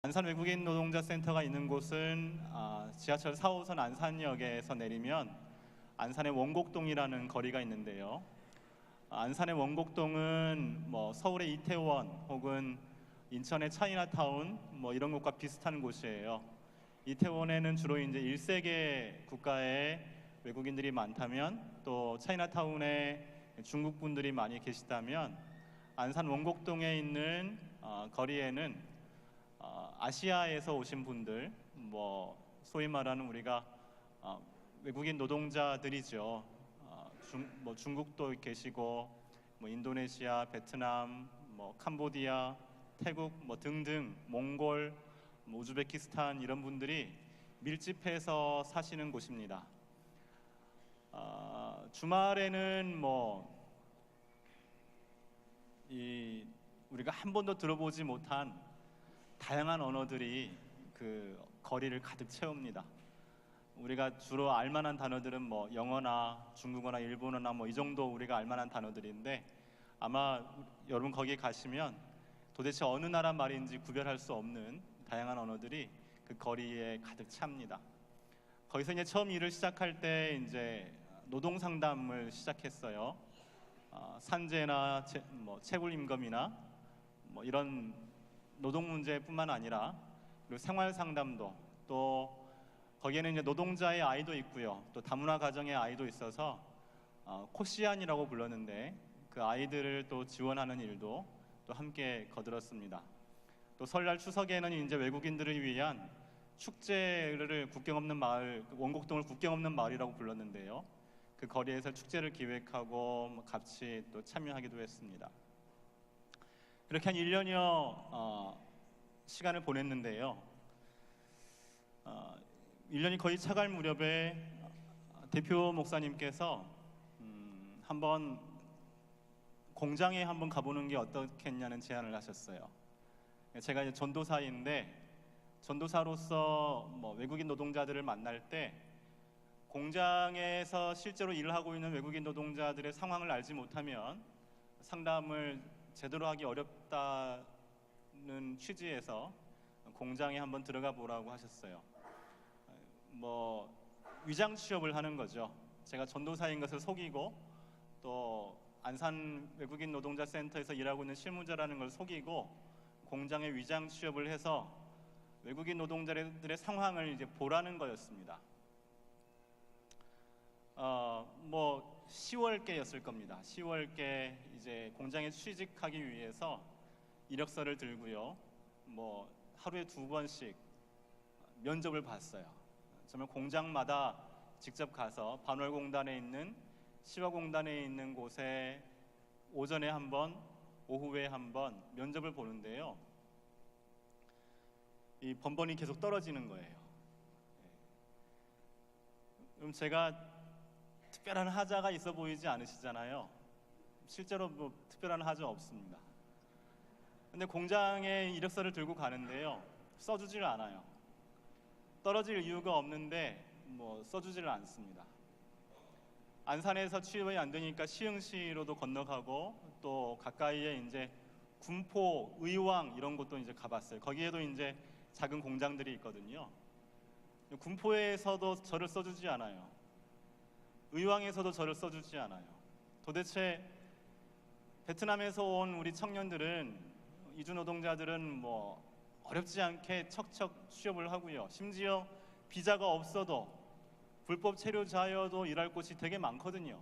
안산 외국인 노동자 센터가 있는 곳은 지하철 4호선 안산역에서 내리면 안산의 원곡동이라는 거리가 있는데요. 안산의 원곡동은 서울의 이태원 혹은 인천의 차이나타운 이런 곳과 비슷한 곳이에요. 이태원에는 주로 이제 1세계 국가의 외국인들이 많다면, 또 차이나타운에 중국 분들이 많이 계시다면, 안산 원곡동에 있는 거리에는 아시아에서 오신 분들, 소위 말하는 우리가 외국인 노동자들이죠. 중국도 계시고, 인도네시아, 베트남, 캄보디아, 태국 등등, 몽골, 우즈베키스탄 이런 분들이 밀집해서 사시는 곳입니다. 주말에는 우리가 한 번도 들어보지 못한 다양한 언어들이 그 거리를 가득 채웁니다. 우리가 주로 알만한 단어들은 영어나 중국어나 일본어나 이 정도 우리가 알만한 단어들인데, 아마 여러분 거기 가시면 도대체 어느 나라 말인지 구별할 수 없는 다양한 언어들이 그 거리에 가득 찹니다. 거기서 이제 처음 일을 시작할 때 이제 노동 상담을 시작했어요. 산재나 채굴 임금이나 이런 노동 문제뿐만 아니라, 그리고 생활 상담도, 또 거기에는 이제 노동자의 아이도 있고요, 또 다문화 가정의 아이도 있어서 코시안이라고 불렀는데, 그 아이들을 또 지원하는 일도 또 함께 거들었습니다. 또 설날 추석에는 이제 외국인들을 위한 축제를 국경 없는 마을, 원곡동을 국경 없는 마을이라고 불렀는데요, 그 거리에서 축제를 기획하고 같이 또 참여하기도 했습니다. 그렇게 한 1년여 시간을 보냈는데요. 1년이 거의 차갈 무렵에 대표 목사님께서 한번 공장에 한번 가보는 게 어떻겠냐는 제안을 하셨어요. 제가 이제 전도사인데, 전도사로서 외국인 노동자들을 만날 때 공장에서 실제로 일을 하고 있는 외국인 노동자들의 상황을 알지 못하면 상담을 제대로 하기 어렵다는 취지에서 공장에 한번 들어가 보라고 하셨어요. 위장 취업을 하는 거죠. 제가 전도사인 것을 속이고, 또 안산 외국인 노동자 센터에서 일하고 있는 실무자라는 걸 속이고 공장에 위장 취업을 해서 외국인 노동자들의 상황을 이제 보라는 거였습니다. 10월께였을 겁니다. 10월께 이제 공장에 취직하기 위해서 이력서를 들고요, 하루에 2번씩 면접을 봤어요. 정말 공장마다 직접 가서 반월공단에 있는, 시화공단에 있는 곳에 오전에 한 번, 오후에 한 번 면접을 보는데요, 이 번번이 계속 떨어지는 거예요. 그럼 제가 특별한 하자가 있어 보이지 않으시잖아요. 실제로 특별한 하자 없습니다. 근데 공장에 이력서를 들고 가는데요, 써주질 않아요. 떨어질 이유가 없는데 써주지를 않습니다. 안산에서 취업이 안 되니까 시흥시로도 건너가고, 또 가까이에 이제 군포, 의왕 이런 곳도 이제 가봤어요. 거기에도 이제 작은 공장들이 있거든요. 군포에서도 저를 써주지 않아요. 의왕에서도 저를 써주지 않아요. 도대체 베트남에서 온 우리 청년들은, 이주 노동자들은 어렵지 않게 척척 취업을 하고요, 심지어 비자가 없어도 불법 체류자여도 일할 곳이 되게 많거든요.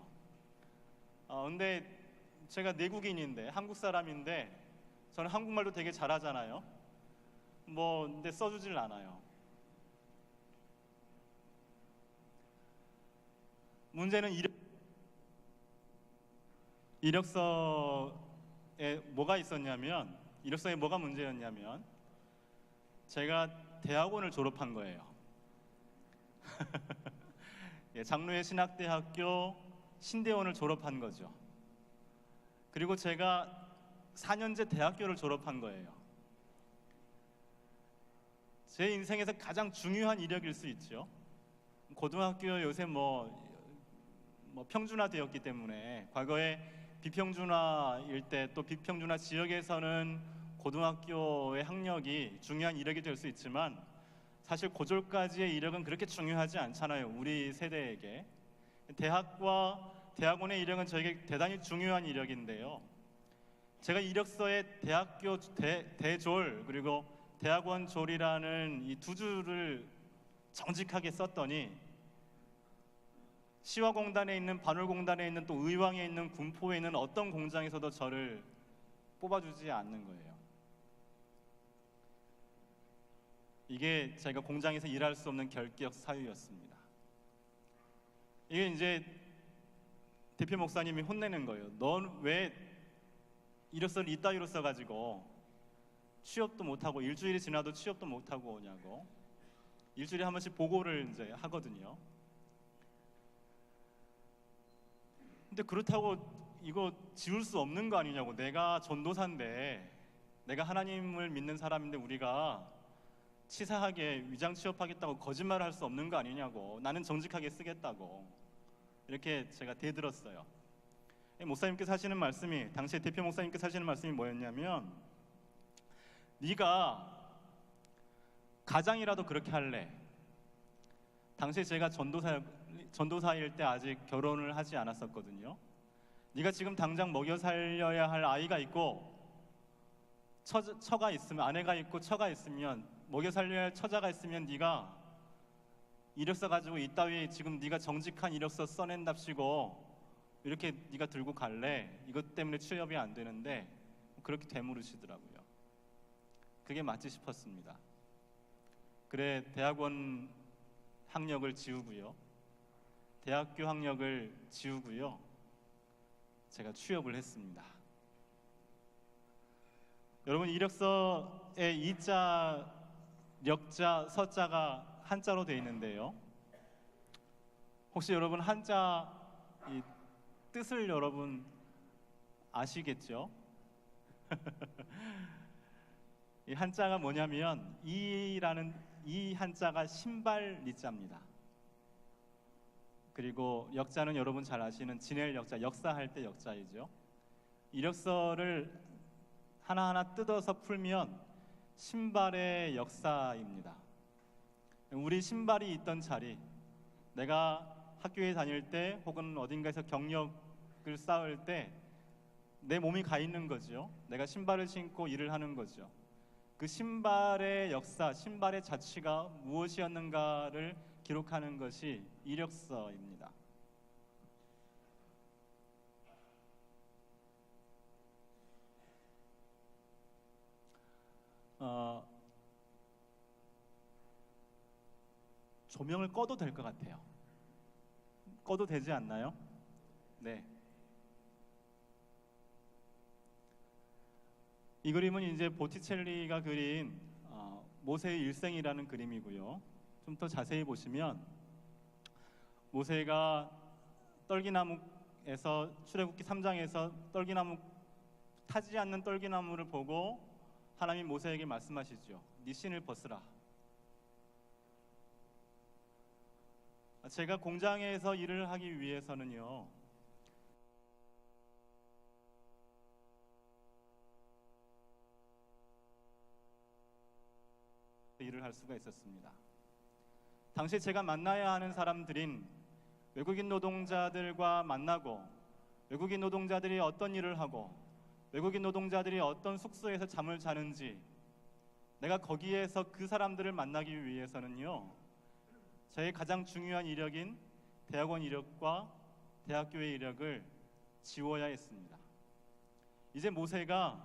근데 제가 내국인인데, 한국 사람인데, 저는 한국말도 되게 잘하잖아요. 근데 써주질 않아요. 문제는 이력서에 뭐가 있었냐면, 이력서에 뭐가 문제였냐면, 제가 대학원을 졸업한 거예요. 장로회 신학대학교 신대원을 졸업한 거죠. 그리고 제가 4년제 대학교를 졸업한 거예요. 제 인생에서 가장 중요한 이력일 수 있죠. 고등학교 요새 평준화되었기 때문에, 과거에 비평준화일 때, 또 비평준화 지역에서는 고등학교의 학력이 중요한 이력이 될 수 있지만 사실 고졸까지의 이력은 그렇게 중요하지 않잖아요. 우리 세대에게. 대학과 대학원의 이력은 저에게 대단히 중요한 이력인데요. 제가 이력서에 대학교 대졸 그리고 대학원 졸이라는 이 두 줄을 정직하게 썼더니 시화공단에 있는 반월공단에 있는 또 의왕에 있는 군포에 있는 어떤 공장에서도 저를 뽑아주지 않는 거예요. 이게 제가 공장에서 일할 수 없는 결격 사유였습니다. 이게 이제 대표 목사님이 혼내는 거예요. 넌 왜 이력서를 이따위로 써가지고 취업도 못하고 일주일이 지나도 취업도 못하고 오냐고. 일주일에 한 번씩 보고를 이제 하거든요. 근데 그렇다고 이거 지울 수 없는 거 아니냐고. 내가 전도사인데, 내가 하나님을 믿는 사람인데 우리가 치사하게 위장 취업하겠다고 거짓말을 할 수 없는 거 아니냐고. 나는 정직하게 쓰겠다고. 이렇게 제가 대들었어요. 목사님께서 하시는 말씀이, 당시에 대표 목사님께서 하시는 말씀이 뭐였냐면, 네가 가장이라도 그렇게 할래. 당시에 제가 전도사일 때 아직 결혼을 하지 않았었거든요. 네가 지금 당장 먹여 살려야 할 아이가 있고 처가 있으면, 아내가 있고 처가 있으면, 먹여 살려야 할 처자가 있으면 네가 이력서 가지고 이따위 지금 네가 정직한 이력서 써낸답시고 이렇게 네가 들고 갈래? 이것 때문에 취업이 안 되는데 그렇게 되물으시더라고요. 그게 맞지 싶었습니다. 그래, 대학원 학력을 지우고요, 대학교 학력을 지우고요, 제가 취업을 했습니다. 여러분, 이력서에 이자, 력자, 서자가 한자로 되어 있는데요, 혹시 여러분 한자 이 뜻을 여러분 아시겠죠? 이 한자가 뭐냐면 이 한자가 신발 리자입니다. 그리고 역자는 여러분 잘 아시는 지낼 역자, 역사할 때 역자이죠. 이력서를 하나하나 뜯어서 풀면 신발의 역사입니다. 우리 신발이 있던 자리, 내가 학교에 다닐 때 혹은 어딘가에서 경력을 쌓을 때 내 몸이 가 있는 거죠. 내가 신발을 신고 일을 하는 거죠. 그 신발의 역사, 신발의 자취가 무엇이었는가를 기록하는 것이 이력서입니다. 조명을 꺼도 될 것 같아요. 꺼도 되지 않나요? 네. 이 그림은 이제 보티첼리가 그린 모세의 일생이라는 그림이고요. 좀 더 자세히 보시면 모세가 떨기나무에서, 출애굽기 3장에서 떨기나무, 타지 않는 떨기나무를 보고 하나님이 모세에게 말씀하시죠. 네 신을 벗으라. 제가 공장에서 일을 하기 위해서는요, 일을 할 수가 있었습니다. 당시 제가 만나야 하는 사람들인 외국인 노동자들과 만나고, 외국인 노동자들이 어떤 일을 하고, 외국인 노동자들이 어떤 숙소에서 잠을 자는지, 내가 거기에서 그 사람들을 만나기 위해서는요, 저의 가장 중요한 이력인 대학원 이력과 대학교의 이력을 지워야 했습니다. 이제 모세가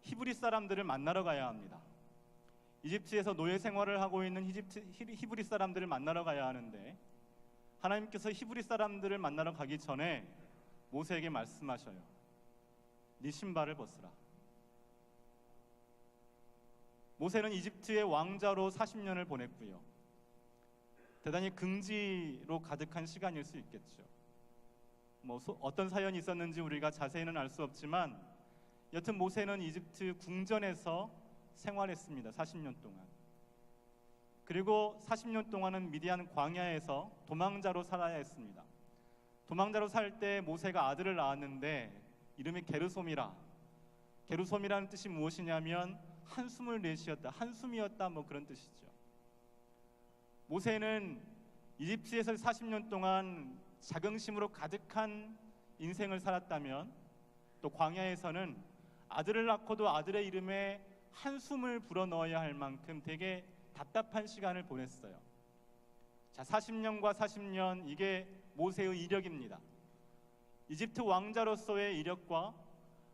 히브리 사람들을 만나러 가야 합니다. 이집트에서 노예 생활을 하고 있는 히브리 사람들을 만나러 가야 하는데, 하나님께서 히브리 사람들을 만나러 가기 전에 모세에게 말씀하셔요. 네 신발을 벗으라. 모세는 이집트의 왕자로 40년을 보냈고요. 대단히 긍지로 가득한 시간일 수 있겠죠. 어떤 사연이 있었는지 우리가 자세히는 알 수 없지만, 여튼 모세는 이집트 궁전에서 생활했습니다. 40년 동안. 그리고 40년 동안은 미디안 광야에서 도망자로 살아야 했습니다. 도망자로 살 때 모세가 아들을 낳았는데 이름이 게르솜이라. 게루솜이라는 뜻이 무엇이냐면 한숨을 내쉬었다, 한숨이었다, 뭐 그런 뜻이죠. 모세는 이집트에서 40년 동안 자긍심으로 가득한 인생을 살았다면, 또 광야에서는 아들을 낳고도 아들의 이름에 한숨을 불어넣어야 할 만큼 되게 답답한 시간을 보냈어요. 자, 40년과 40년, 이게 모세의 이력입니다. 이집트 왕자로서의 이력과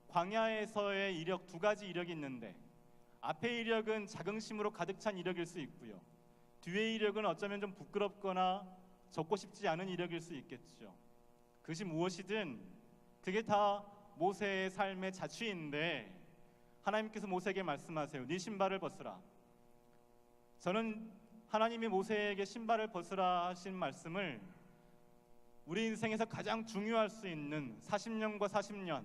광야에서의 이력, 두 가지 이력이 있는데, 앞의 이력은 자긍심으로 가득 찬 이력일 수 있고요, 뒤의 이력은 어쩌면 좀 부끄럽거나 적고 싶지 않은 이력일 수 있겠죠. 그것이 무엇이든 그게 다 모세의 삶의 자취인데, 하나님께서 모세에게 말씀하세요. 네 신발을 벗으라. 저는 하나님이 모세에게 신발을 벗으라 하신 말씀을 우리 인생에서 가장 중요할 수 있는 40년과 40년,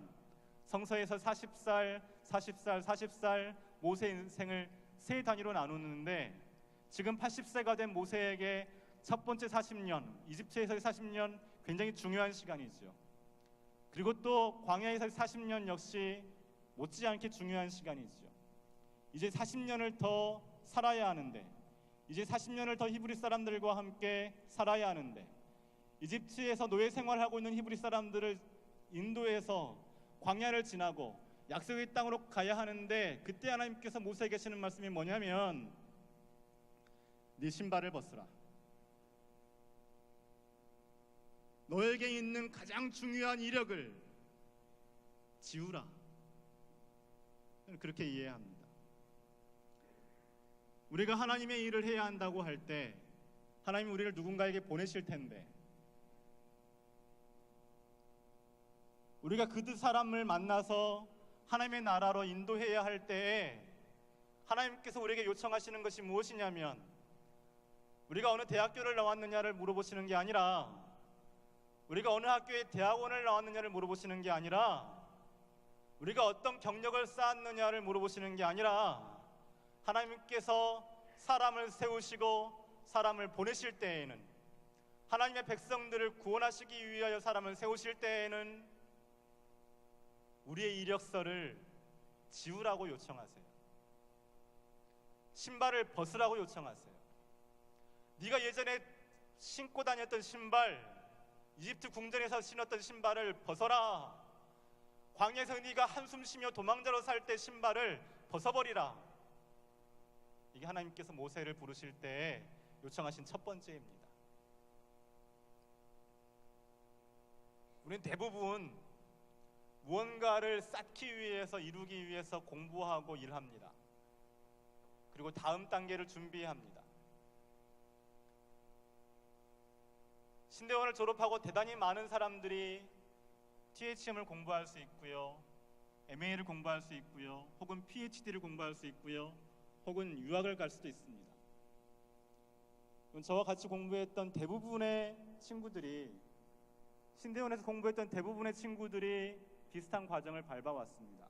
성서에서 40살, 40살, 40살 모세 인생을 세 단위로 나누는데, 지금 80세가 된 모세에게 첫 번째 40년, 이집트에서의 40년 굉장히 중요한 시간이죠. 그리고 또 광야에서의 40년 역시 못지않게 중요한 시간이죠. 이제 40년을 더 살아야 하는데, 이제 40년을 더 히브리 사람들과 함께 살아야 하는데, 이집트에서 노예 생활하고 있는 히브리 사람들을 인도에서 광야를 지나고 약속의 땅으로 가야 하는데, 그때 하나님께서 모세에게 하시는 말씀이 뭐냐면 네 신발을 벗으라. 너에게 있는 가장 중요한 이력을 지우라. 그렇게 이해해야 합니다. 우리가 하나님의 일을 해야 한다고 할 때 하나님이 우리를 누군가에게 보내실 텐데, 우리가 그 사람을 만나서 하나님의 나라로 인도해야 할 때에 하나님께서 우리에게 요청하시는 것이 무엇이냐면, 우리가 어느 대학교를 나왔느냐를 물어보시는 게 아니라, 우리가 어느 학교에 대학원을 나왔느냐를 물어보시는 게 아니라, 우리가 어떤 경력을 쌓았느냐를 물어보시는 게 아니라, 하나님께서 사람을 세우시고 사람을 보내실 때에는, 하나님의 백성들을 구원하시기 위하여 사람을 세우실 때에는 우리의 이력서를 지우라고 요청하세요. 신발을 벗으라고 요청하세요. 네가 예전에 신고 다녔던 신발, 이집트 궁전에서 신었던 신발을 벗어라. 광야에서 네가 한숨 쉬며 도망자로 살 때 신발을 벗어버리라. 이게 하나님께서 모세를 부르실 때 요청하신 첫 번째입니다. 우리는 대부분 무언가를 쌓기 위해서, 이루기 위해서 공부하고 일합니다. 그리고 다음 단계를 준비합니다. 신대원을 졸업하고 대단히 많은 사람들이 THM을 공부할 수 있고요, MA를 공부할 수 있고요, 혹은 PhD를 공부할 수 있고요, 혹은 유학을 갈 수도 있습니다. 저와 같이 공부했던 대부분의 친구들이, 신대원에서 공부했던 대부분의 친구들이 비슷한 과정을 밟아왔습니다.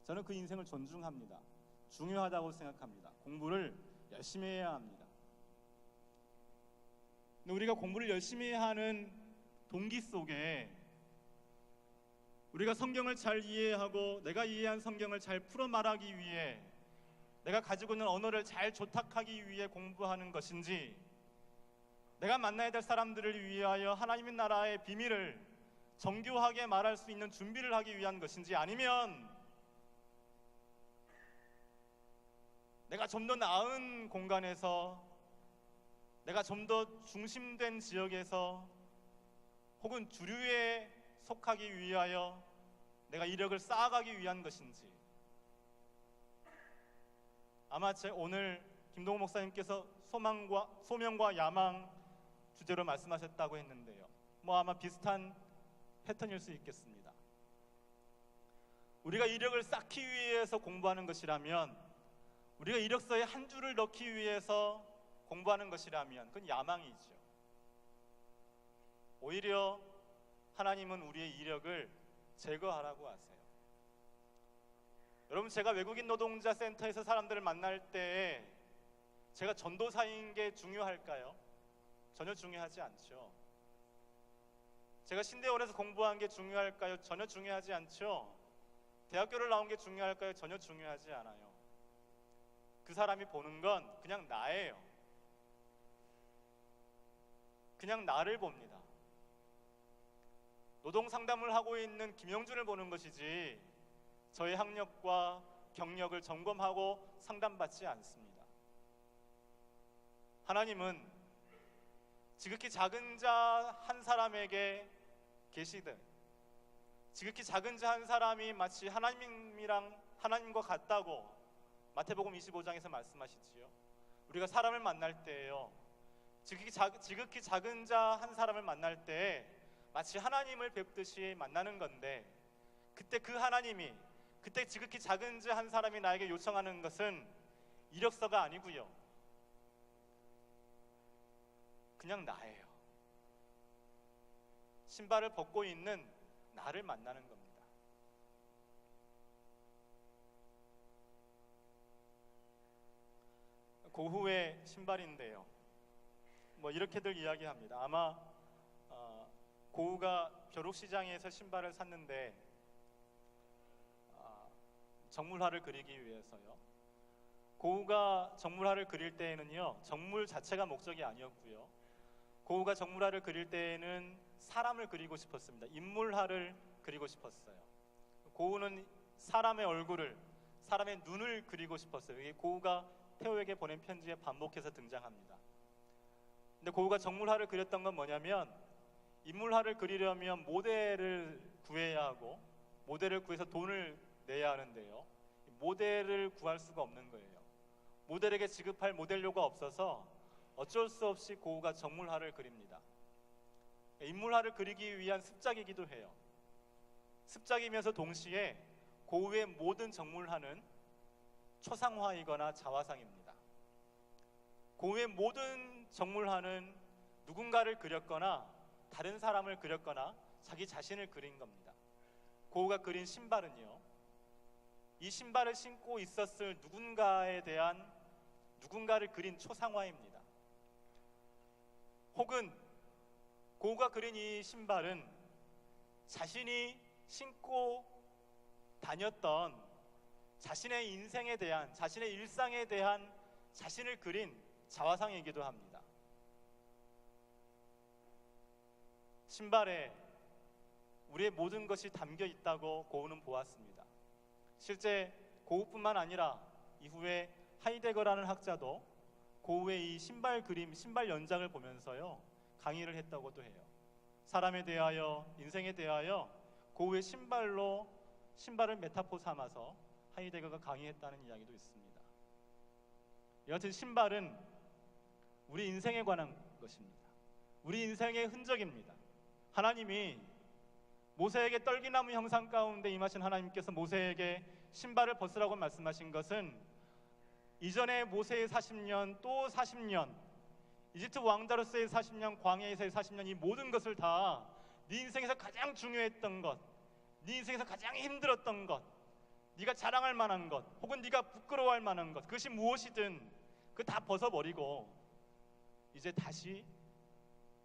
저는 그 인생을 존중합니다. 중요하다고 생각합니다. 공부를 열심히 해야 합니다. 근데 우리가 공부를 열심히 하는 동기 속에 우리가 성경을 잘 이해하고 내가 이해한 성경을 잘 풀어 말하기 위해, 내가 가지고 있는 언어를 잘 조탁하기 위해 공부하는 것인지, 내가 만나야 될 사람들을 위하여 하나님의 나라의 비밀을 정교하게 말할 수 있는 준비를 하기 위한 것인지, 아니면 내가 좀 더 나은 공간에서, 내가 좀 더 중심된 지역에서, 혹은 주류에 속하기 위하여 내가 이력을 쌓아가기 위한 것인지. 아마 오늘 김동호 목사님께서 소명과 야망 주제로 말씀하셨다고 했는데요, 아마 비슷한 패턴일 수 있겠습니다. 우리가 이력을 쌓기 위해서 공부하는 것이라면, 우리가 이력서에 한 줄을 넣기 위해서 공부하는 것이라면 그건 야망이죠. 오히려 하나님은 우리의 이력을 제거하라고 하세요. 여러분, 제가 외국인 노동자 센터에서 사람들을 만날 때 제가 전도사인 게 중요할까요? 전혀 중요하지 않죠. 제가 신대원에서 공부한 게 중요할까요? 전혀 중요하지 않죠. 대학교를 나온 게 중요할까요? 전혀 중요하지 않아요. 그 사람이 보는 건 그냥 나예요. 그냥 나를 봅니다. 노동 상담을 하고 있는 김영준을 보는 것이지 저의 학력과 경력을 점검하고 상담받지 않습니다. 하나님은 지극히 작은 자 한 사람에게 계시듯 지극히 작은 자 한 사람이 마치 하나님과 같다고 마태복음 25장에서 말씀하시지요. 우리가 사람을 만날 때에요, 지극히 작은 자 한 사람을 만날 때 마치 하나님을 뵙듯이 만나는 건데, 그때 그 하나님이, 그때 지극히 작은 자 한 사람이 나에게 요청하는 것은 이력서가 아니고요, 그냥 나예요. 신발을 벗고 있는 나를 만나는 겁니다. 고흐의 신발인데요, 이렇게들 이야기합니다. 아마 고흐가 벼룩시장에서 신발을 샀는데 정물화를 그리기 위해서요. 고흐가 정물화를 그릴 때에는요, 정물 자체가 목적이 아니었고요, 고흐가 정물화를 그릴 때에는 사람을 그리고 싶었습니다. 인물화를 그리고 싶었어요. 고흐는 사람의 얼굴을, 사람의 눈을 그리고 싶었어요. 이게 고흐가 테오에게 보낸 편지에 반복해서 등장합니다. 근데 고흐가 정물화를 그렸던 건 뭐냐면, 인물화를 그리려면 모델을 구해야 하고 모델을 구해서 돈을 내야 하는데요, 모델을 구할 수가 없는 거예요. 모델에게 지급할 모델료가 없어서 어쩔 수 없이 고흐가 정물화를 그립니다. 인물화를 그리기 위한 습작이기도 해요. 습작이면서 동시에 고흐의 모든 정물화는 초상화이거나 자화상입니다. 고흐의 모든 정물화는 누군가를 그렸거나 다른 사람을 그렸거나 자기 자신을 그린 겁니다. 고흐가 그린 신발은요, 이 신발을 신고 있었을 누군가에 대한, 누군가를 그린 초상화입니다. 혹은 고흐가 그린 이 신발은 자신이 신고 다녔던 자신의 인생에 대한, 자신의 일상에 대한 자신을 그린 자화상이기도 합니다. 신발에 우리의 모든 것이 담겨 있다고 고흐는 보았습니다. 실제 고흐뿐만 아니라 이후에 하이데거라는 학자도 고흐의 이 신발 그림, 신발 연장을 보면서요, 강의를 했다고도 해요. 사람에 대하여, 인생에 대하여 고흐의 신발을 메타포 삼아서 하이데거가 강의했다는 이야기도 있습니다. 여하튼 신발은 우리 인생에 관한 것입니다. 우리 인생의 흔적입니다. 하나님이 모세에게 떨기나무 형상 가운데 임하신 하나님께서 모세에게 신발을 벗으라고 말씀하신 것은 이전에 모세의 40년, 또 40년, 이집트 왕자로서의 40년, 광야에서의 40년, 이 모든 것을 다 네 인생에서 가장 중요했던 것, 네 인생에서 가장 힘들었던 것, 네가 자랑할 만한 것, 혹은 네가 부끄러워할 만한 것, 그것이 무엇이든 그 다 벗어버리고 이제 다시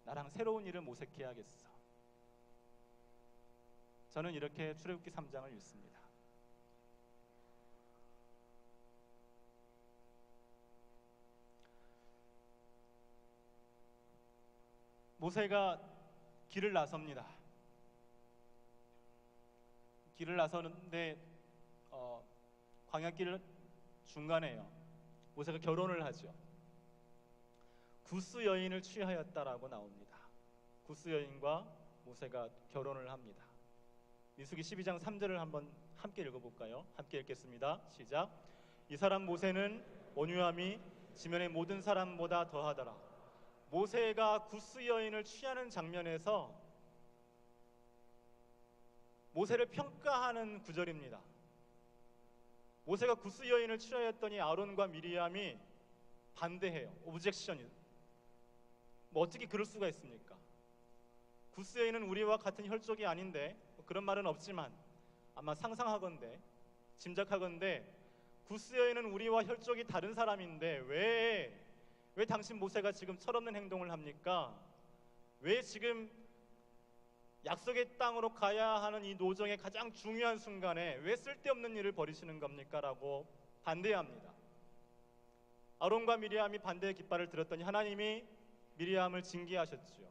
나랑 새로운 일을 모색해야겠어. 저는 이렇게 출애굽기 3장을 읽습니다. 모세가 길을 나섭니다. 길을 나서는데 광야길 중간에요, 모세가 결혼을 하죠. 구스 여인을 취하였다라고 나옵니다. 구스 여인과 모세가 결혼을 합니다. 민수기 12장 3절을 한번 함께 읽어볼까요? 함께 읽겠습니다. 시작. 이 사람 모세는 온유함이 지면의 모든 사람보다 더하더라. 모세가 구스 여인을 취하는 장면에서 모세를 평가하는 구절입니다. 모세가 구스 여인을 취하였더니 아론과 미리암이 반대해요. 오브젝션이. 어떻게 그럴 수가 있습니까? 구스 여인은 우리와 같은 혈족이 아닌데, 그런 말은 없지만 아마 상상하건대, 짐작하건대 구스 여인은 우리와 혈족이 다른 사람인데 왜 당신 모세가 지금 철없는 행동을 합니까? 왜 지금 약속의 땅으로 가야 하는 이 노정의 가장 중요한 순간에 왜 쓸데없는 일을 벌이시는 겁니까? 라고 반대합니다. 아론과 미리암이 반대의 깃발을 들었더니 하나님이 미리암을 징계하셨지요.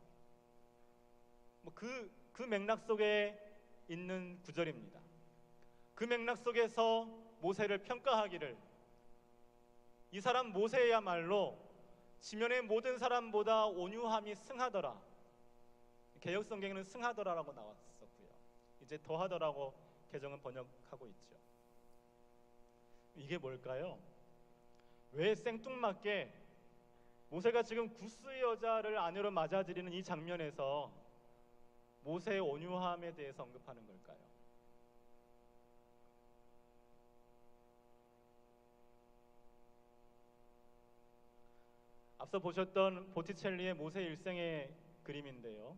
그 맥락 속에 있는 구절입니다. 그 맥락 속에서 모세를 평가하기를, 이 사람 모세야말로 지면의 모든 사람보다 온유함이 승하더라. 개역 성경에는 승하더라라고 나왔었고요. 이제 더하더라고 개정은 번역하고 있죠. 이게 뭘까요? 왜 생뚱맞게 모세가 지금 구스의 여자를 아내로 맞아들이는 이 장면에서 모세의 온유함에 대해서 언급하는 걸까요? 앞서 보셨던 보티첼리의 모세 일생의 그림인데요.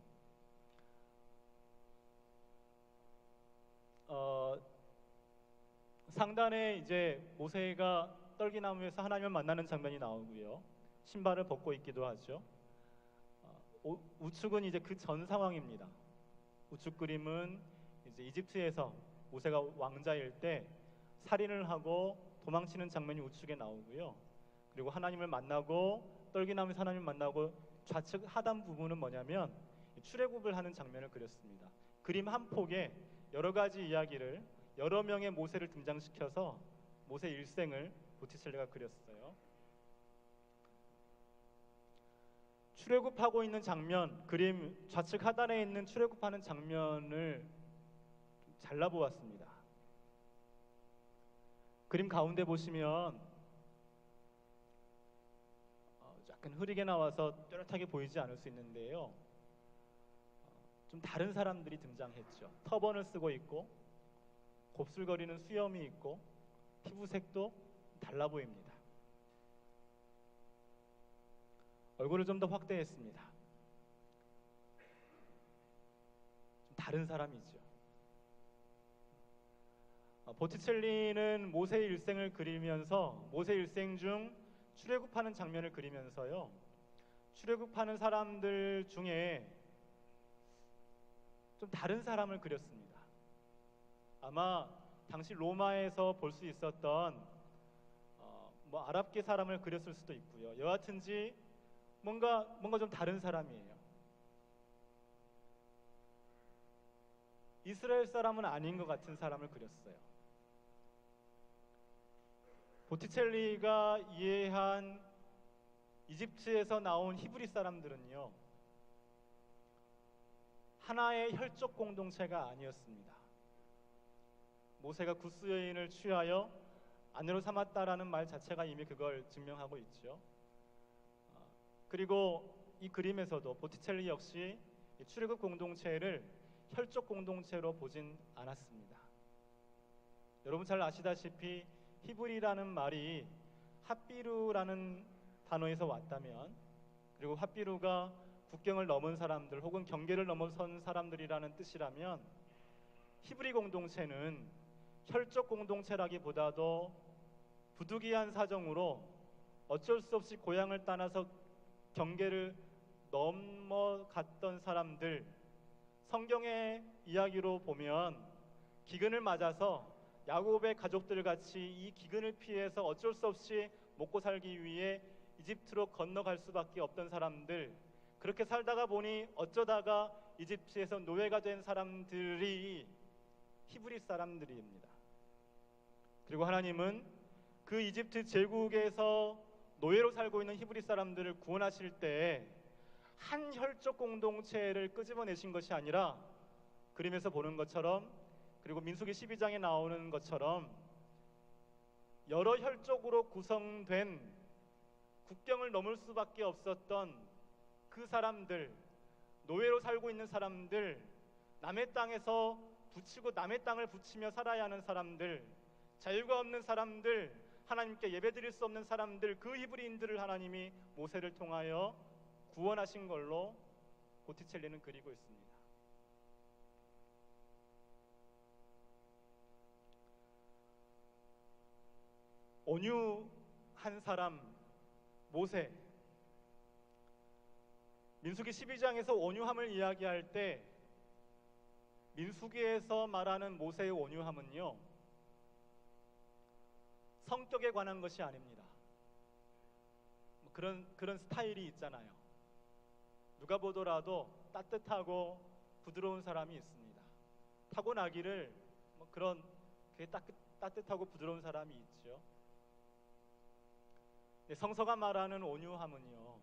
상단에 이제 모세가 떨기나무에서 하나님을 만나는 장면이 나오고요. 신발을 벗고 있기도 하죠. 우측은 이제 그 전 상황입니다. 우측 그림은 이제 이집트에서 모세가 왕자일 때 살인을 하고 도망치는 장면이 우측에 나오고요. 그리고 하나님을 만나고 떨기나무에서 하나님을 만나고 좌측 하단 부분은 뭐냐면 출애굽을 하는 장면을 그렸습니다. 그림 한 폭에 여러 가지 이야기를, 여러 명의 모세를 등장시켜서 모세 일생을 보티첼리가 그렸어요. 출애굽하고 있는 장면, 그림 좌측 하단에 있는 출애굽하는 장면을 잘라보았습니다. 그림 가운데 보시면 약간 흐리게 나와서 뚜렷하게 보이지 않을 수 있는데요. 좀 다른 사람들이 등장했죠. 터번을 쓰고 있고 곱슬거리는 수염이 있고 피부색도 달라 보입니다. 얼굴을 좀 더 확대했습니다. 좀 다른 사람이죠. 보티첼리는 모세 일생을 그리면서 모세 일생 중 출애굽하는 장면을 그리면서요, 출애굽하는 사람들 중에 좀 다른 사람을 그렸습니다. 아마 당시 로마에서 볼 수 있었던 아랍계 사람을 그렸을 수도 있고요. 여하튼지 뭔가 좀 다른 사람이에요. 이스라엘 사람은 아닌 것 같은 사람을 그렸어요. 보티첼리가 이해한 이집트에서 나온 히브리 사람들은요, 하나의 혈족 공동체가 아니었습니다. 모세가 구스 여인을 취하여 아내로 삼았다라는 말 자체가 이미 그걸 증명하고 있죠. 그리고 이 그림에서도 보티첼리 역시 출애굽 공동체를 혈족 공동체로 보진 않았습니다. 여러분 잘 아시다시피 히브리라는 말이 핫비루라는 단어에서 왔다면, 그리고 핫비루가 국경을 넘은 사람들 혹은 경계를 넘어선 사람들이라는 뜻이라면, 히브리 공동체는 혈족 공동체라기보다도 부득이한 사정으로 어쩔 수 없이 고향을 떠나서 경계를 넘어갔던 사람들, 성경의 이야기로 보면 기근을 맞아서 야곱의 가족들 같이 이 기근을 피해서 어쩔 수 없이 먹고 살기 위해 이집트로 건너갈 수밖에 없던 사람들, 그렇게 살다가 보니 어쩌다가 이집트에서 노예가 된 사람들이 히브리 사람들입니다. 그리고 하나님은 그 이집트 제국에서 노예로 살고 있는 히브리 사람들을 구원하실 때 한 혈족 공동체를 끄집어내신 것이 아니라, 그림에서 보는 것처럼, 그리고 민수기 12장에 나오는 것처럼 여러 혈족으로 구성된 국경을 넘을 수밖에 없었던 그 사람들, 노예로 살고 있는 사람들, 남의 땅에서 붙이고 남의 땅을 붙이며 살아야 하는 사람들, 자유가 없는 사람들, 하나님께 예배드릴 수 없는 사람들, 그 히브리인들을 하나님이 모세를 통하여 구원하신 걸로 보티첼리는 그리고 있습니다. 온유한 사람 모세, 민수기 12장에서 온유함을 이야기할 때 민수기에서 말하는 모세의 온유함은요, 성격에 관한 것이 아닙니다. 그런 스타일이 있잖아요. 누가 보더라도 따뜻하고 부드러운 사람이 있습니다. 타고나기를 그런 따뜻하고 부드러운 사람이 있죠. 성서가 말하는 온유함은요,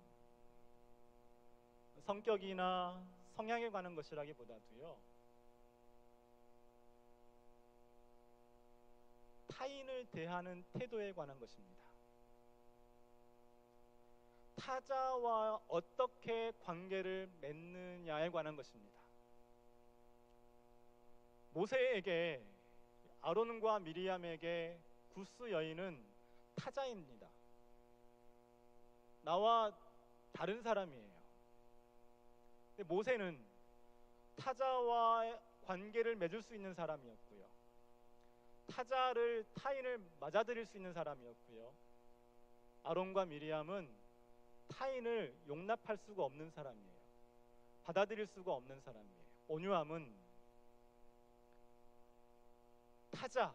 성격이나 성향에 관한 것이라기보다도요, 타인을 대하는 태도에 관한 것입니다. 타자와 어떻게 관계를 맺느냐에 관한 것입니다. 모세에게, 아론과 미리암에게 구스 여인은 타자입니다. 나와 다른 사람이에요. 근데 모세는 타자와 관계를 맺을 수 있는 사람이었고요, 타인을 맞아들일 수 있는 사람이었고요, 아론과 미리암은 타인을 용납할 수가 없는 사람이에요. 받아들일 수가 없는 사람이에요. 온유함은 타자,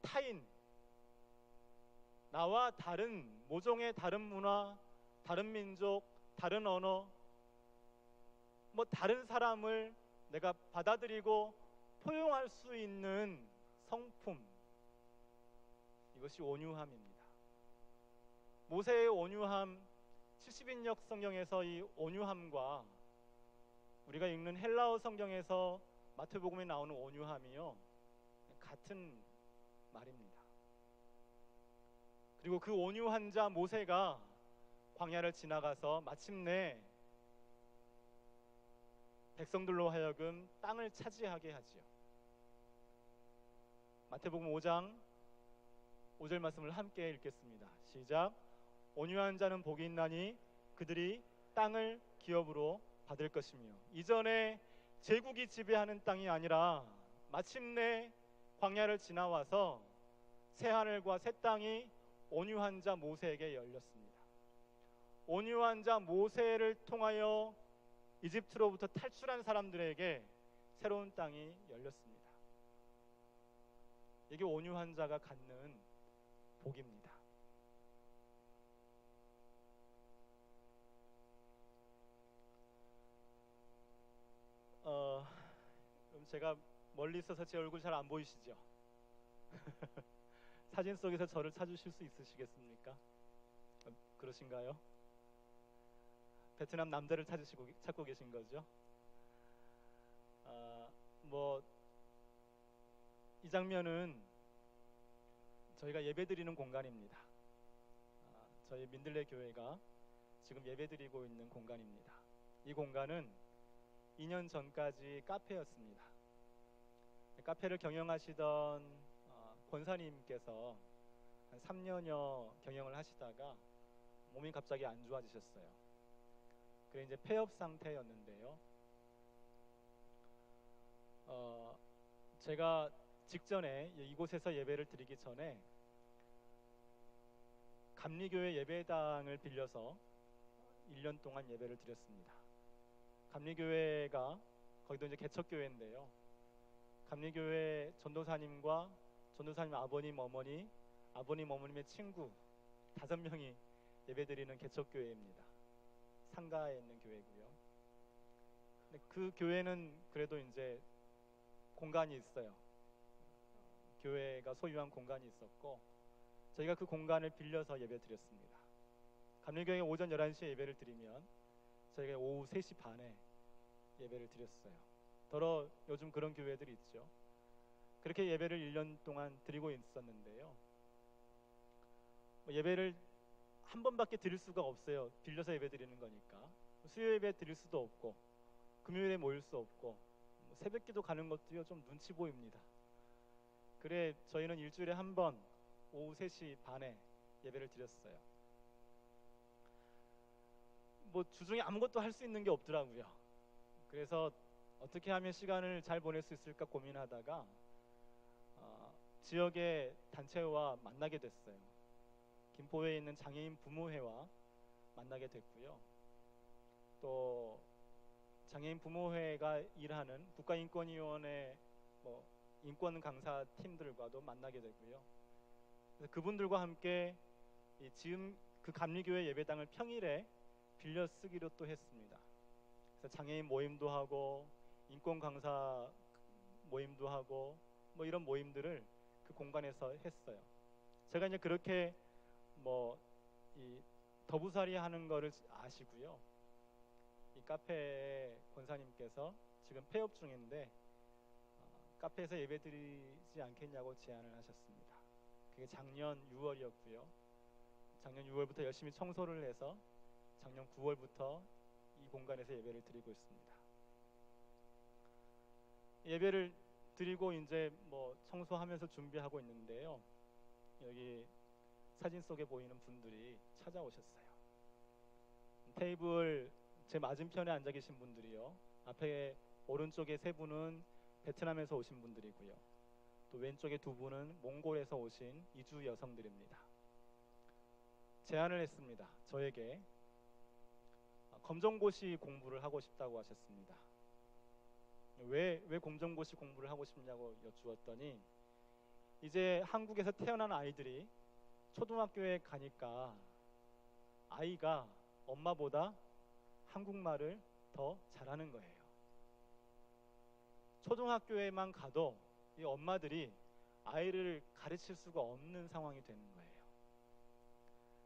타인, 나와 다른 모종의 다른 문화, 다른 민족, 다른 언어, 다른 사람을 내가 받아들이고 포용할 수 있는 성품, 이것이 온유함입니다. 모세의 온유함, 70인역 성경에서 이 온유함과 우리가 읽는 헬라어 성경에서 마태복음에 나오는 온유함이요, 같은 말입니다. 그리고 그 온유한 자 모세가 광야를 지나가서 마침내 백성들로 하여금 땅을 차지하게 하지요. 마태복음 5장 5절 말씀을 함께 읽겠습니다. 시작. 온유한 자는 복이 있나니 그들이 땅을 기업으로 받을 것이며, 이전에 제국이 지배하는 땅이 아니라 마침내 광야를 지나와서 새하늘과 새 땅이 온유한 자 모세에게 열렸습니다. 온유한 자 모세를 통하여 이집트로부터 탈출한 사람들에게 새로운 땅이 열렸습니다. 이게 온유한 자가 갖는 복입니다. 그럼 제가 멀리 있어서 제 얼굴 잘 안 보이시죠? 사진 속에서 저를 찾으실 수 있으시겠습니까? 그러신가요? 베트남 남자를 찾고 계신 거죠? 이 장면은 저희가 예배드리는 공간입니다. 저희 민들레 교회가 지금 예배드리고 있는 공간입니다. 이 공간은 2년 전까지 카페였습니다. 카페를 경영하시던 권사님께서 한 3년여 경영을 하시다가 몸이 갑자기 안 좋아지셨어요. 그래 이제 폐업 상태였는데요. 제가 직전에 이곳에서 예배를 드리기 전에 감리교회 예배당을 빌려서 1년 동안 예배를 드렸습니다. 감리교회가 거기도 이제 개척교회인데요. 감리교회 전도사님과 전도사님 아버님, 어머니, 아버님, 어머님의 친구 5명이 예배드리는 개척교회입니다. 상가에 있는 교회고요. 근데 그 교회는 그래도 이제 공간이 있어요. 교회가 소유한 공간이 있었고 저희가 그 공간을 빌려서 예배드렸습니다. 감리교회 오전 11시에 예배를 드리면 저희가 오후 3시 반에 예배를 드렸어요. 더러 요즘 그런 교회들이 있죠. 그렇게 예배를 1년 동안 드리고 있었는데요. 예배를 한 번밖에 드릴 수가 없어요. 빌려서 예배 드리는 거니까. 수요 예배 드릴 수도 없고 금요일에 모일 수 없고 새벽기도 가는 것도요 좀 눈치 보입니다. 그래 저희는 일주일에 한 번 오후 3시 반에 예배를 드렸어요. 주중에 아무것도 할 수 있는 게 없더라고요. 그래서 어떻게 하면 시간을 잘 보낼 수 있을까 고민하다가 지역의 단체와 만나게 됐어요. 김포에 있는 장애인 부모회와 만나게 됐고요. 또 장애인 부모회가 일하는 국가인권위원회 뭐 인권 강사 팀들과도 만나게 되고요. 그래서 그분들과 함께 지금 그 감리교회 예배당을 평일에 빌려 쓰기로 또 했습니다. 그래서 장애인 모임도 하고 인권 강사 모임도 하고 뭐 이런 모임들을 그 공간에서 했어요. 제가 이제 그렇게 뭐 이 더부살이 하는 거를 아시고요. 이 카페 권사님께서 지금 폐업 중인데 카페에서 예배드리지 않겠냐고 제안을 하셨습니다. 그게 작년 6월이었고요. 작년 6월부터 열심히 청소를 해서 작년 9월부터 이 공간에서 예배를 드리고 있습니다. 예배를 드리고 이제 뭐 청소하면서 준비하고 있는데요. 여기 사진 속에 보이는 분들이 찾아오셨어요. 테이블 제 맞은편에 앉아 계신 분들이요. 앞에 오른쪽에 세 분은 베트남에서 오신 분들이고요. 또 왼쪽에 두 분은 몽골에서 오신 이주 여성들입니다. 제안을 했습니다. 저에게 검정고시 공부를 하고 싶다고 하셨습니다. 왜 검정고시 공부를 하고 싶냐고 여쭈었더니 이제 한국에서 태어난 아이들이 초등학교에 가니까 아이가 엄마보다 한국말을 더 잘하는 거예요. 초등학교에만 가도 이 엄마들이 아이를 가르칠 수가 없는 상황이 되는 거예요.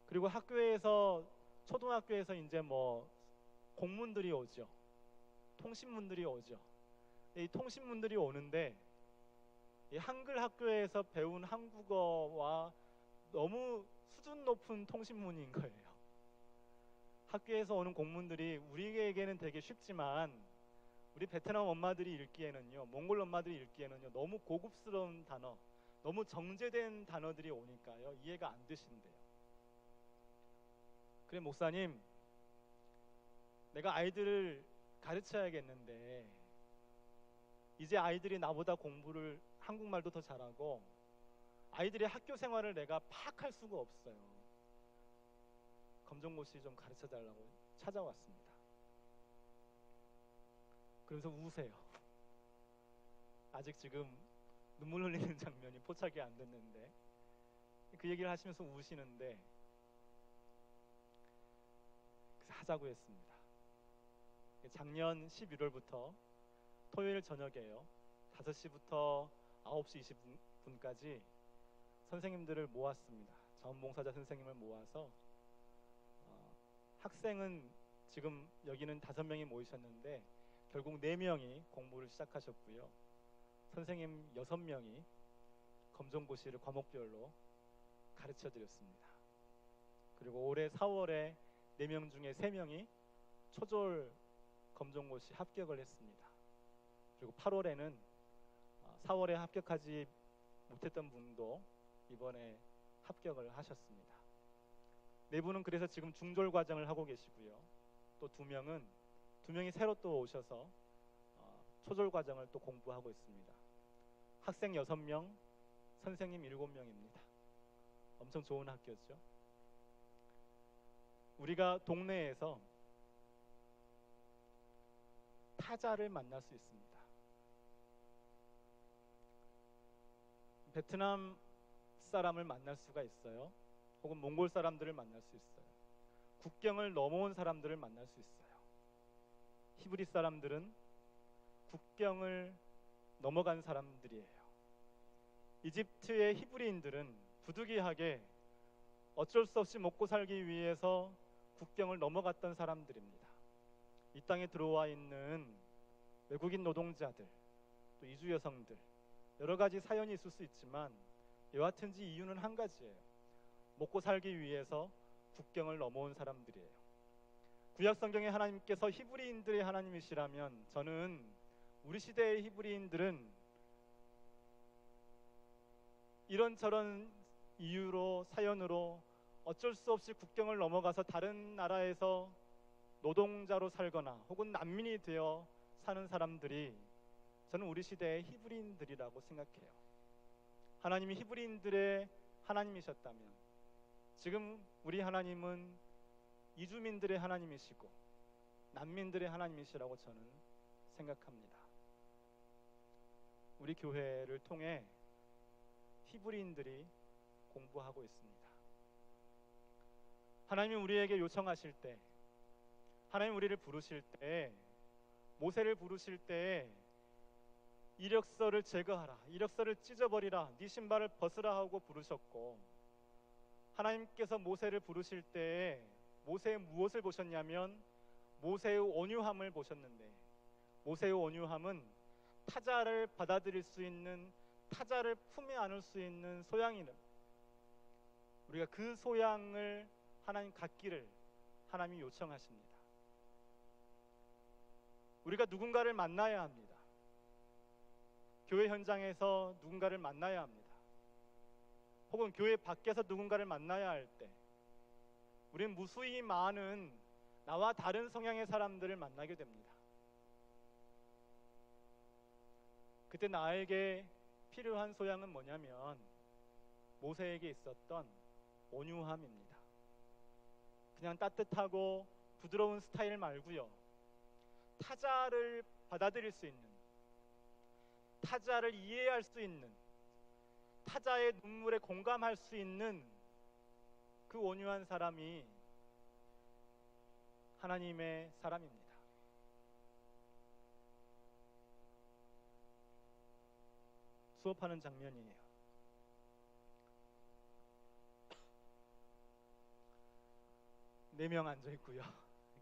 그리고 학교에서 초등학교에서 이제 뭐 공문들이 오죠. 통신문들이 오죠. 이 통신문들이 오는데 이 한글 학교에서 배운 한국어와 너무 수준 높은 통신문인 거예요. 학교에서 오는 공문들이 우리에게는 되게 쉽지만 우리 베트남 엄마들이 읽기에는요, 몽골 엄마들이 읽기에는요 너무 고급스러운 단어, 너무 정제된 단어들이 오니까요 이해가 안 되신대요. 그래 목사님, 내가 아이들을 가르쳐야겠는데 이제 아이들이 나보다 공부를 한국말도 더 잘하고 아이들의 학교 생활을 내가 파악할 수가 없어요. 검정고시 좀 가르쳐 달라고 찾아왔습니다. 그러면서 우세요. 아직 지금 눈물 흘리는 장면이 포착이 안 됐는데 그 얘기를 하시면서 우시는데 그래서 하자고 했습니다. 작년 11월부터 토요일 저녁에요. 5시부터 9시 20분까지 선생님들을 모았습니다. 자원봉사자 선생님을 모아서 학생은 지금 여기는 5명이 모이셨는데 결국 4명이 공부를 시작하셨고요. 선생님 6명이 검정고시를 과목별로 가르쳐 드렸습니다. 그리고 올해 4월에 4명 중에 3명이 초졸 검정고시 합격을 했습니다. 그리고 8월에는 4월에 합격하지 못했던 분도 이번에 합격을 하셨습니다. 4분은 그래서 지금 중졸 과정을 하고 계시고요. 또 2명이 새로 또 오셔서 초졸 과정을 또 공부하고 있습니다. 학생 6명, 선생님 7명입니다. 엄청 좋은 학교죠. 우리가 동네에서 타자를 만날 수 있습니다. 베트남 사람을 만날 수가 있어요. 혹은 몽골 사람들을 만날 수 있어요. 국경을 넘어온 사람들을 만날 수 있어요. 히브리 사람들은 국경을 넘어간 사람들이에요. 이집트의 히브리인들은 부득이하게 어쩔 수 없이 먹고 살기 위해서 국경을 넘어갔던 사람들입니다. 이 땅에 들어와 있는 외국인 노동자들, 또 이주 여성들, 여러 가지 사연이 있을 수 있지만 여하튼지 이유는 한 가지예요. 먹고 살기 위해서 국경을 넘어온 사람들이에요. 구약 성경의 하나님께서 히브리인들의 하나님이시라면 저는 우리 시대의 히브리인들은 이런저런 이유로 사연으로 어쩔 수 없이 국경을 넘어가서 다른 나라에서 노동자로 살거나 혹은 난민이 되어 사는 사람들이 저는 우리 시대의 히브리인들이라고 생각해요. 하나님이 히브리인들의 하나님이셨다면 지금 우리 하나님은 이주민들의 하나님이시고 난민들의 하나님이시라고 저는 생각합니다. 우리 교회를 통해 히브리인들이 공부하고 있습니다. 하나님이 우리에게 요청하실 때, 하나님 우리를 부르실 때, 모세를 부르실 때 이력서를 제거하라, 이력서를 찢어버리라, 네 신발을 벗으라 하고 부르셨고, 하나님께서 모세를 부르실 때 모세의 무엇을 보셨냐면 모세의 온유함을 보셨는데, 모세의 온유함은 타자를 받아들일 수 있는, 타자를 품에 안을 수 있는 소양이는, 우리가 그 소양을 하나님 갖기를 하나님이 요청하십니다. 우리가 누군가를 만나야 합니다. 교회 현장에서 누군가를 만나야 합니다. 혹은 교회 밖에서 누군가를 만나야 할 때 우리는 무수히 많은 나와 다른 성향의 사람들을 만나게 됩니다. 그때 나에게 필요한 소양은 뭐냐면 모세에게 있었던 온유함입니다. 그냥 따뜻하고 부드러운 스타일 말고요, 타자를 받아들일 수 있는, 타자를 이해할 수 있는, 타자의 눈물에 공감할 수 있는 그 온유한 사람이 하나님의 사람입니다. 수업하는 장면이에요. 4명 앉아 있고요.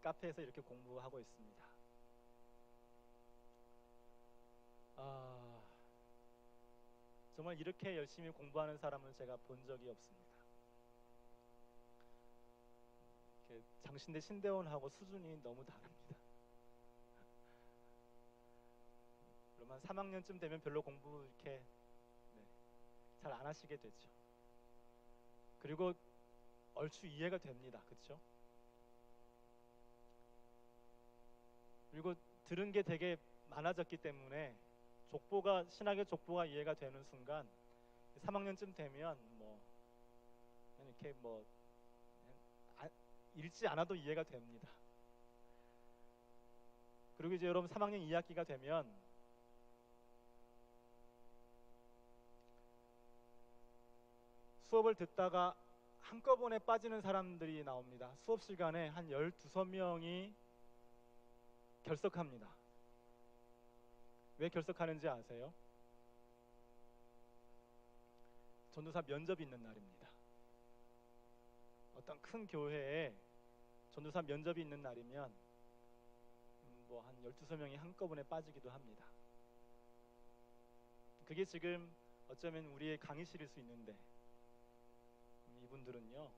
카페에서 이렇게 공부하고 있습니다. 정말 이렇게 열심히 공부하는 사람을 제가 본 적이 없습니다. 장신대 신대원하고 수준이 너무 다릅니다. 그러면 3학년쯤 되면 별로 공부 이렇게 잘 안 하시게 되죠. 그리고 얼추 이해가 됩니다. 그렇죠? 그리고 들은 게 되게 많아졌기 때문에 신학의 족보가 이해가 되는 순간 3학년쯤 되면 이렇게 읽지 않아도 이해가 됩니다. 그리고 이제 여러분 3학년 2학기가 되면 수업을 듣다가 한꺼번에 빠지는 사람들이 나옵니다. 수업 시간에 한 12명이 결석합니다. 왜 결석하는지 아세요? 전도사 면접이 있는 날입니다. 어떤 큰 교회에 전도사 면접이 있는 날이면 한 12명이 한꺼번에 빠지기도 합니다. 그게 지금 어쩌면 우리의 강의실일 수 있는데 이분들은요,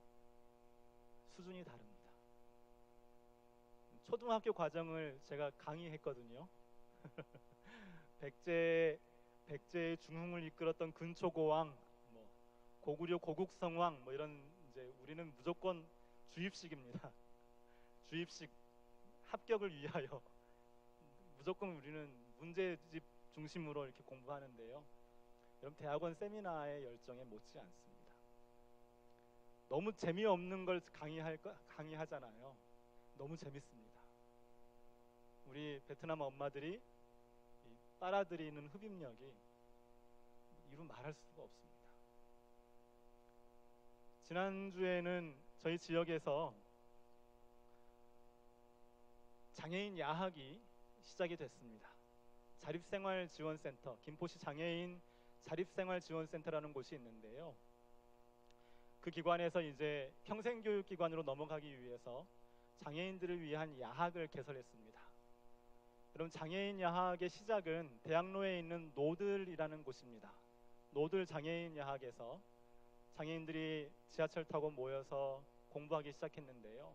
수준이 다릅니다. 초등학교 과정을 제가 강의했거든요. 백제의 중흥을 이끌었던 근초고왕, 고구려 고국성왕, 이런, 이제 우리는 무조건 주입식입니다. 주입식 합격을 위하여 무조건 우리는 문제집 중심으로 이렇게 공부하는데요. 여러분, 대학원 세미나의 열정에 못지 않습니다. 너무 재미없는 걸 강의하잖아요. 너무 재밌습니다. 우리 베트남 엄마들이 빨아들이는 흡입력이 이루 말할 수가 없습니다. 지난주에는 저희 지역에서 장애인 야학이 시작이 됐습니다. 자립생활지원센터, 김포시 장애인 자립생활지원센터라는 곳이 있는데요. 그 기관에서 이제 평생교육기관으로 넘어가기 위해서 장애인들을 위한 야학을 개설했습니다. 여러분, 장애인 야학의 시작은 대학로에 있는 노들이라는 곳입니다. 노들 장애인 야학에서 장애인들이 지하철 타고 모여서 공부하기 시작했는데요.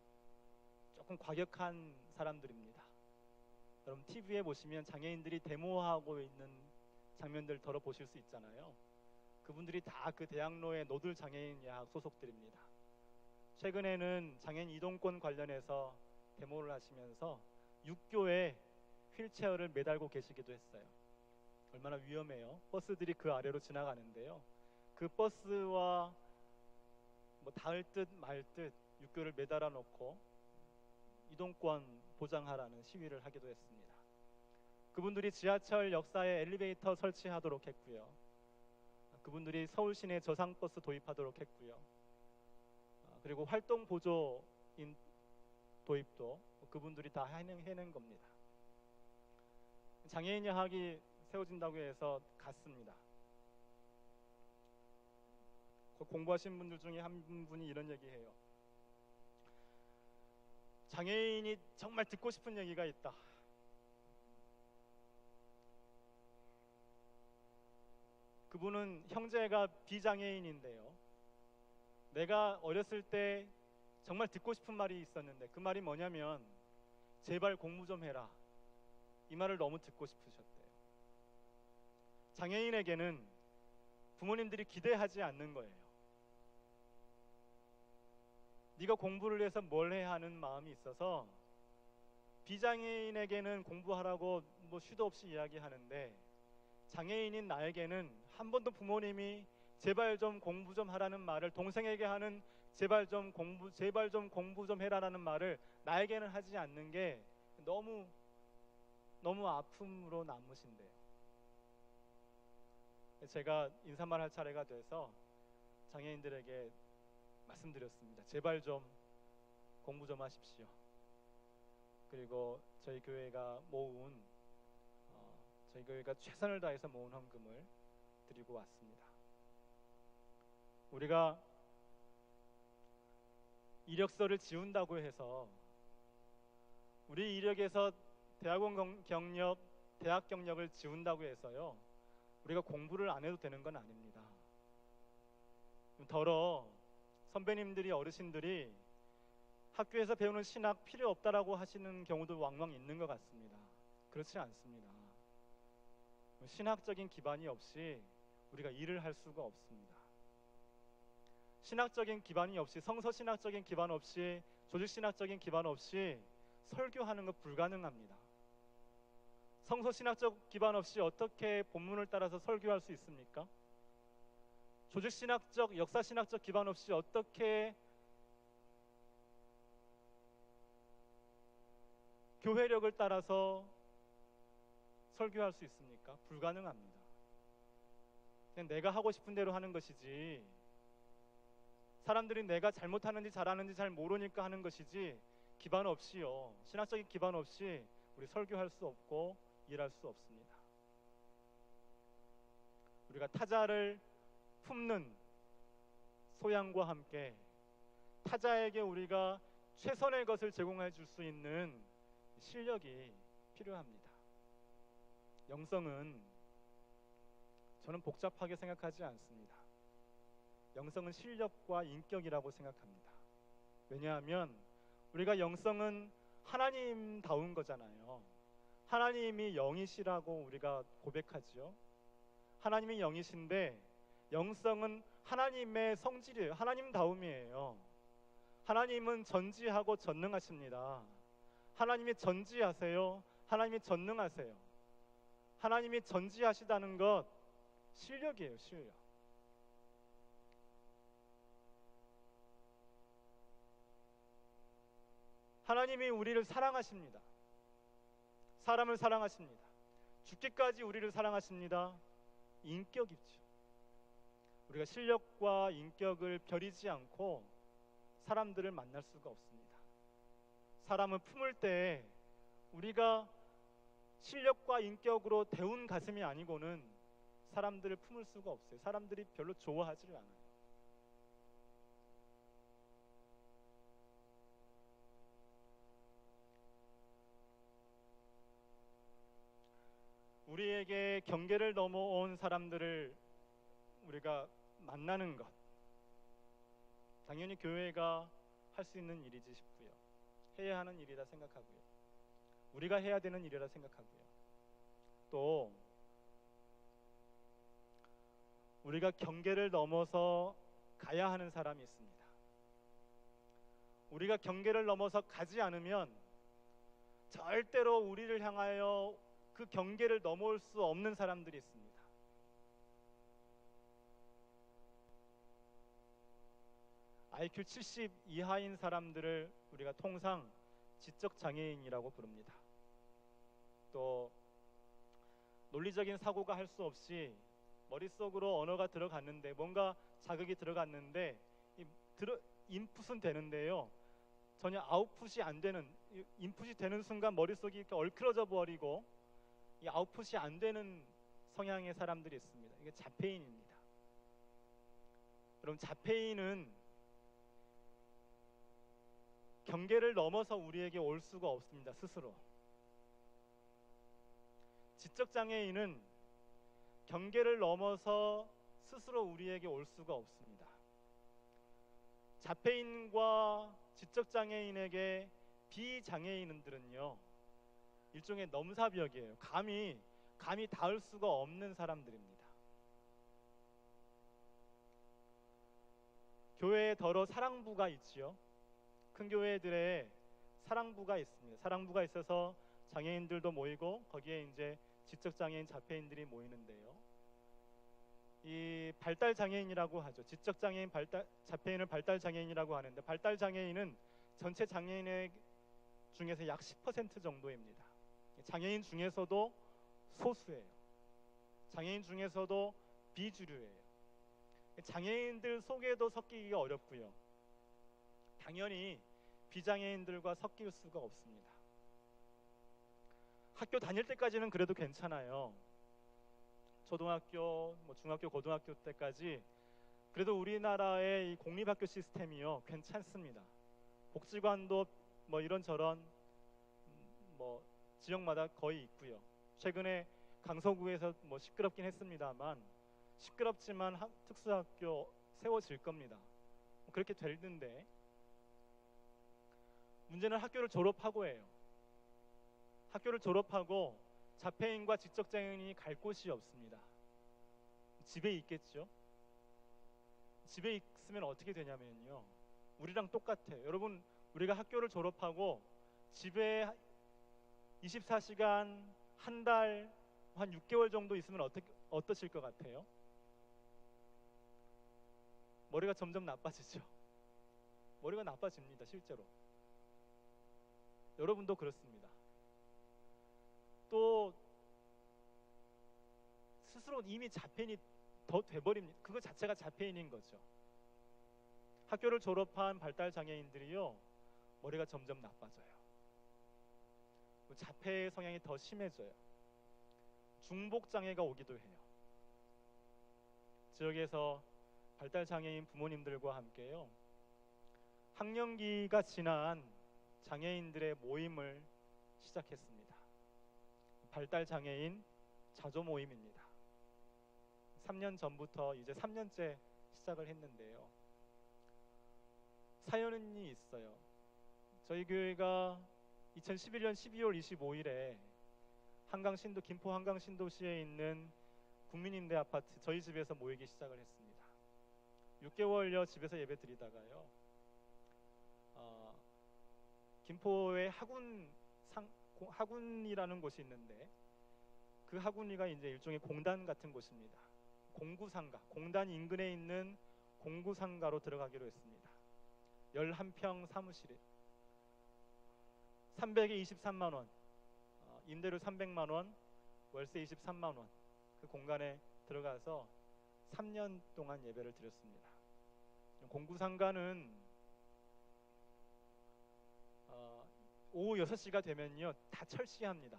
조금 과격한 사람들입니다. 여러분, TV에 보시면 장애인들이 데모하고 있는 장면들 덜어 보실 수 있잖아요. 그분들이 다 그 대학로의 노들 장애인 야학 소속들입니다. 최근에는 장애인 이동권 관련해서 데모를 하시면서 육교에 휠체어를 매달고 계시기도 했어요. 얼마나 위험해요. 버스들이 그 아래로 지나가는데요. 그 버스와 닿을 듯 말 듯 육교를 매달아 놓고 이동권 보장하라는 시위를 하기도 했습니다. 그분들이 지하철 역사에 엘리베이터 설치하도록 했고요. 그분들이 서울 시내 저상버스 도입하도록 했고요. 그리고 활동 보조인 도입도 그분들이 다 해낸 겁니다. 장애인 여학이 세워진다고 해서 갔습니다. 공부하신 분들 중에 한 분이 이런 얘기해요. 장애인이 정말 듣고 싶은 얘기가 있다. 그분은 형제가 비장애인인데요. 내가 어렸을 때 정말 듣고 싶은 말이 있었는데 그 말이 뭐냐면 제발 공부 좀 해라. 이 말을 너무 듣고 싶으셨대요. 장애인에게는 부모님들이 기대하지 않는 거예요. 네가 공부를 해서 뭘 해야 하는 마음이 있어서 비장애인에게는 공부하라고 뭐 수도 없이 이야기하는데 장애인인 나에게는 한 번도 부모님이 제발 좀 공부 좀 하라는 말을 동생에게 하는 제발 좀 공부 좀 해라라는 말을 나에게는 하지 않는 게 너무 아픔으로 남으신대요. 제가 인사말 할 차례가 돼서 장애인들에게 말씀드렸습니다. 제발 좀 공부 좀 하십시오. 그리고 저희 교회가 최선을 다해서 모은 헌금을 드리고 왔습니다. 우리가 이력서를 지운다고 해서 우리 이력에서 대학 경력을 지운다고 해서요 우리가 공부를 안 해도 되는 건 아닙니다. 더러 선배님들이 어르신들이 학교에서 배우는 신학 필요 없다라고 하시는 경우도 왕왕 있는 것 같습니다. 그렇지 않습니다. 신학적인 기반이 없이 우리가 일을 할 수가 없습니다. 신학적인 기반이 없이 성서신학적인 기반 없이 조직신학적인 기반 없이 설교하는 것 불가능합니다. 성서신학적 기반 없이 어떻게 본문을 따라서 설교할 수 있습니까? 조직신학적, 역사신학적 기반 없이 어떻게 교회력을 따라서 설교할 수 있습니까? 불가능합니다. 그냥 내가 하고 싶은 대로 하는 것이지 사람들이 내가 잘못하는지 잘하는지 잘 모르니까 하는 것이지 기반 없이요 신학적인 기반 없이 우리 설교할 수 없고 일할 수 없습니다. 우리가 타자를 품는 소양과 함께 타자에게 우리가 최선의 것을 제공해 줄 수 있는 실력이 필요합니다. 영성은 저는 복잡하게 생각하지 않습니다. 영성은 실력과 인격이라고 생각합니다. 왜냐하면 우리가 영성은 하나님다운 거잖아요. 하나님이 영이시라고 우리가 고백하죠. 하나님이 영이신데 영성은 하나님의 성질이에요. 하나님다움이에요. 하나님은 전지하고 전능하십니다. 하나님이 전지하세요. 하나님이 전능하세요. 하나님이 전지하시다는 것 실력이에요. 실력. 하나님이 우리를 사랑하십니다. 사람을 사랑하십니다. 죽기까지 우리를 사랑하십니다. 인격이죠. 우리가 실력과 인격을 벼리지 않고 사람들을 만날 수가 없습니다. 사람을 품을 때 우리가 실력과 인격으로 데운 가슴이 아니고는 사람들을 품을 수가 없어요. 사람들이 별로 좋아하지를 않아요. 우리에게 경계를 넘어온 사람들을 우리가 만나는 것 당연히 교회가 할 수 있는 일이지 싶고요. 해야 하는 일이라 생각하고요. 우리가 해야 되는 일이라 생각하고요. 또 우리가 경계를 넘어서 가야 하는 사람이 있습니다. 우리가 경계를 넘어서 가지 않으면 절대로 우리를 향하여 그 경계를 넘어올 수 없는 사람들이 있습니다. IQ 70 이하인 사람들을 우리가 통상 지적 장애인이라고 부릅니다. 또 논리적인 사고가 할 수 없이 머릿속으로 언어가 들어갔는데, 뭔가 자극이 들어갔는데 인풋은 되는데요, 전혀 아웃풋이 안 되는, 인풋이 되는 순간 머릿속이 이렇게 얼클어져 버리고 이 아웃풋이 안 되는 성향의 사람들이 있습니다. 이게 자폐인입니다. 여러분, 자폐인은 경계를 넘어서 우리에게 올 수가 없습니다. 스스로. 지적장애인은 경계를 넘어서 스스로 우리에게 올 수가 없습니다. 자폐인과 지적장애인에게 비장애인들은요, 일종의 넘사벽이에요. 감히 닿을 수가 없는 사람들입니다. 교회에 더러 사랑부가 있지요. 큰 교회들의 사랑부가 있습니다. 사랑부가 있어서 장애인들도 모이고 거기에 이제 지적장애인, 자폐인들이 모이는데요. 이 발달장애인이라고 하죠. 지적장애인, 자폐인을 발달장애인이라고 하는데, 발달장애인은 전체 장애인의 중에서 약 10% 정도입니다. 장애인 중에서도 소수예요. 장애인 중에서도 비주류예요. 장애인들 속에도 섞이기가 어렵고요. 당연히 비장애인들과 섞일 수가 없습니다. 학교 다닐 때까지는 그래도 괜찮아요. 초등학교, 중학교, 고등학교 때까지 그래도 우리나라의 이 공립학교 시스템이요, 괜찮습니다. 복지관도 이런저런 지역마다 거의 있고요. 최근에 강서구에서 시끄럽긴 했습니다만, 시끄럽지만 특수학교 세워질 겁니다. 그렇게 될 텐데, 문제는 학교를 졸업하고예요. 학교를 졸업하고 자폐인과 지적장애인이 갈 곳이 없습니다. 집에 있겠죠. 집에 있으면 어떻게 되냐면요, 우리랑 똑같아요. 여러분, 우리가 학교를 졸업하고 집에 24시간, 한 달, 한 6개월 정도 있으면 어떠실 것 같아요? 머리가 점점 나빠지죠. 머리가 나빠집니다, 실제로. 여러분도 그렇습니다. 또 스스로 이미 자폐인이 더 돼버립니다. 그거 자체가 자폐인인 거죠. 학교를 졸업한 발달장애인들이요, 머리가 점점 나빠져요. 자폐 성향이 더 심해져요. 중복장애가 오기도 해요. 지역에서 발달장애인 부모님들과 함께요, 학령기가 지난 장애인들의 모임을 시작했습니다. 발달장애인 자조 모임입니다. 3년 전부터 이제 3년째 시작을 했는데요. 사연이 있어요. 저희 교회가 2011년 12월 25일에 김포 한강신도시에 있는 국민임대 아파트 저희 집에서 모이기 시작을 했습니다. 6개월여 집에서 예배 드리다가요, 김포에 하군이라는 곳이 있는데, 그 하군이가 이제 일종의 공단 같은 곳입니다. 공구상가, 공단 인근에 있는 공구상가로 들어가기로 했습니다. 11평 사무실에 300에 23만 원, 임대료 300만 원, 월세 23만 원, 그 공간에 들어가서 3년 동안 예배를 드렸습니다. 공구상가는 오후 6시가 되면요, 다 철시합니다.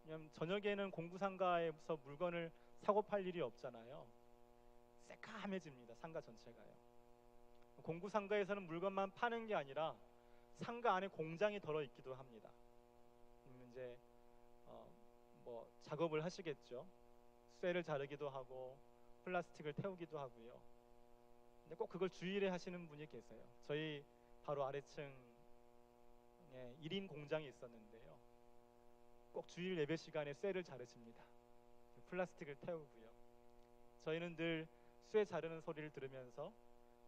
왜냐하면 저녁에는 공구상가에서 물건을 사고 팔 일이 없잖아요. 새까매집니다, 상가 전체가요. 공구상가에서는 물건만 파는 게 아니라 상가 안에 공장이 들어 있기도 합니다. 이제 작업을 하시겠죠. 쇠를 자르기도 하고 플라스틱을 태우기도 하고요. 근데 꼭 그걸 주일에 하시는 분이 계세요. 저희 바로 아래층에 1인 공장이 있었는데요, 꼭 주일 예배 시간에 쇠를 자르십니다. 플라스틱을 태우고요. 저희는 늘 쇠 자르는 소리를 들으면서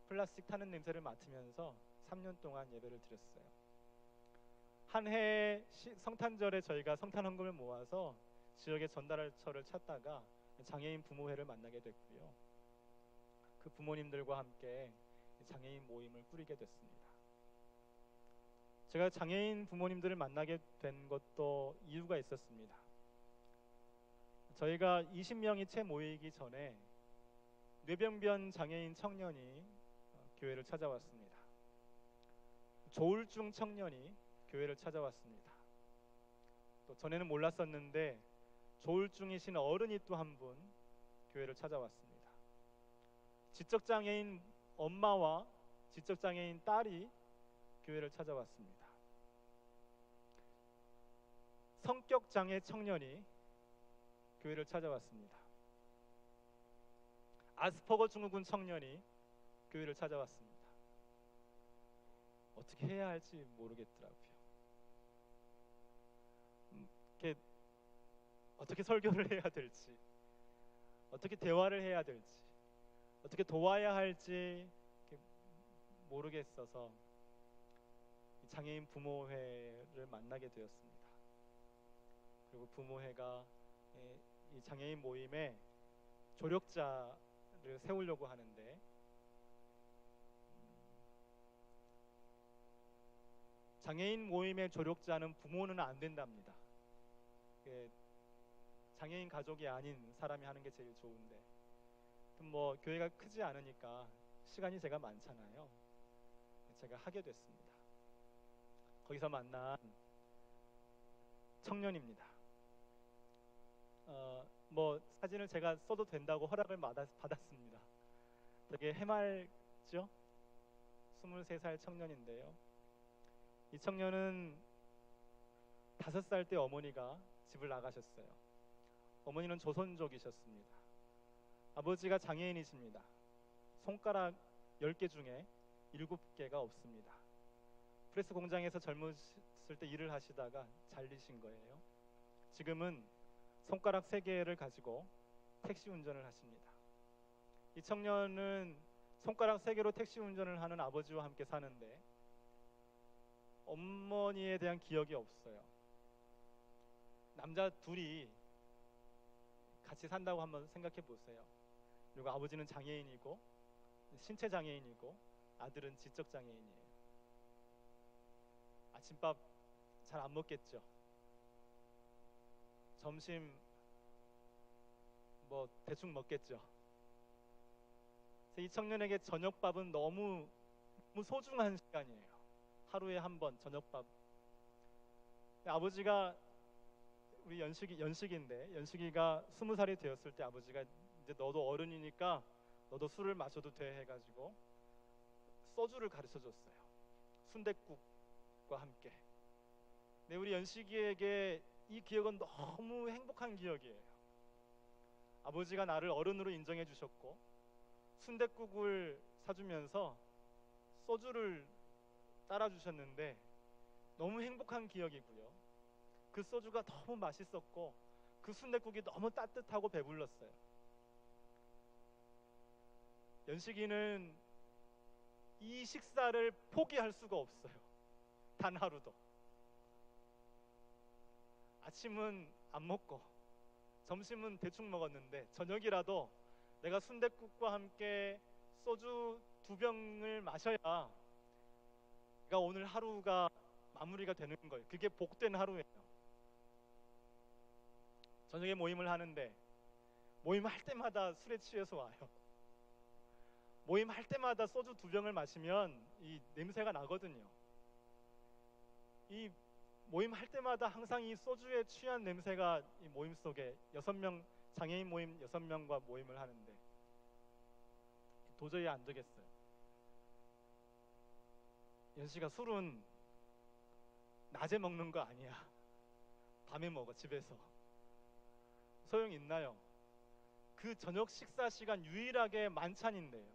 플라스틱 타는 냄새를 맡으면서 3년 동안 예배를 드렸어요. 한 해 성탄절에 저희가 성탄 헌금을 모아서 지역의 전달처를 찾다가 장애인 부모회를 만나게 됐고요. 그 부모님들과 함께 장애인 모임을 꾸리게 됐습니다. 제가 장애인 부모님들을 만나게 된 것도 이유가 있었습니다. 저희가 20명이 채 모이기 전에 뇌병변 장애인 청년이 교회를 찾아왔습니다. 조울증 청년이 교회를 찾아왔습니다. 또 전에는 몰랐었는데 조울증이신 어른이 또 한 분 교회를 찾아왔습니다. 지적장애인 엄마와 지적장애인 딸이 교회를 찾아왔습니다. 성격장애 청년이 교회를 찾아왔습니다. 아스퍼거 증후군 청년이 교회를 찾아왔습니다. 어떻게 해야 할지 모르겠더라고요. 이렇게 어떻게 설교를 해야 될지, 어떻게 대화를 해야 될지, 어떻게 도와야 할지 모르겠어서 장애인 부모회를 만나게 되었습니다. 그리고 부모회가 이 장애인 모임에 조력자를 세우려고 하는데 장애인 모임의 조력자는 부모는 안 된답니다. 장애인 가족이 아닌 사람이 하는 게 제일 좋은데 뭐 교회가 크지 않으니까 시간이 제가 많잖아요. 제가 하게 됐습니다. 거기서 만난 청년입니다. 뭐 사진을 제가 써도 된다고 허락을 받았습니다. 되게 해맑죠? 23살 청년인데요. 이 청년은 5살 때 어머니가 집을 나가셨어요. 어머니는 조선족이셨습니다. 아버지가 장애인이십니다. 손가락 10개 중에 7개가 없습니다. 프레스 공장에서 젊었을 때 일을 하시다가 잘리신 거예요. 지금은 손가락 3개를 가지고 택시 운전을 하십니다. 이 청년은 손가락 3개로 택시 운전을 하는 아버지와 함께 사는데 어머니에 대한 기억이 없어요. 남자 둘이 같이 산다고 한번 생각해 보세요. 그리고 아버지는 장애인이고 신체 장애인이고 아들은 지적 장애인이에요. 아침밥 잘 안 먹겠죠. 점심 뭐 대충 먹겠죠. 그래서 이 청년에게 저녁밥은 너무 소중한 시간이에요. 하루에 한 번 저녁밥. 아버지가 우리 연식인데 연식이가 20살이 되었을 때 아버지가 이제 너도 어른이니까 너도 술을 마셔도 돼 해가지고 소주를 가르쳐 줬어요. 순댓국과 함께. 근데 우리 연식이에게 이 기억은 너무 행복한 기억이에요. 아버지가 나를 어른으로 인정해 주셨고 순댓국을 사주면서 소주를 따라 주셨는데 너무 행복한 기억이고요. 그 소주가 너무 맛있었고 그 순댓국이 너무 따뜻하고 배불렀어요. 연식이는 이 식사를 포기할 수가 없어요. 단 하루도. 아침은 안 먹고 점심은 대충 먹었는데 저녁이라도 내가 순댓국과 함께 소주 2병을 마셔야 내가 오늘 하루가 마무리가 되는 거예요. 그게 복된 하루예요. 저녁에 모임을 하는데 모임할 때마다 술에 취해서 와요. 모임할 때마다 소주 2병을 마시면 이 냄새가 나거든요. 이 모임할 때마다 항상 이 소주에 취한 냄새가 이 모임 속에 6명 장애인 모임 6명과 모임을 하는데 도저히 안 되겠어요. 연씨가 술은 낮에 먹는 거 아니야. 밤에 먹어 집에서. 소용 있나요? 그 저녁 식사 시간 유일하게 만찬인데요.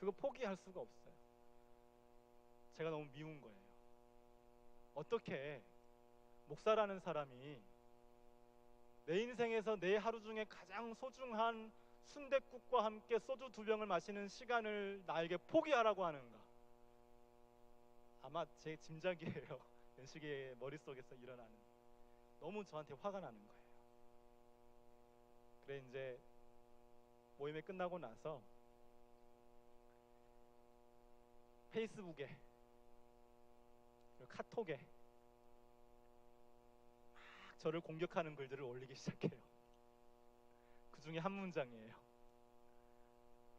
그거 포기할 수가 없어요. 제가 너무 미운 거예요. 어떻게 목사라는 사람이 내 인생에서 내 하루 중에 가장 소중한 순댓국과 함께 소주 2병을 마시는 시간을 나에게 포기하라고 하는가? 아마 제 짐작이에요. 연식의 머릿속에서 일어나는. 너무 저한테 화가 나는 거예요. 그래 이제 모임이 끝나고 나서 페이스북에 그리고 카톡에 막 저를 공격하는 글들을 올리기 시작해요. 중에 한 문장이에요.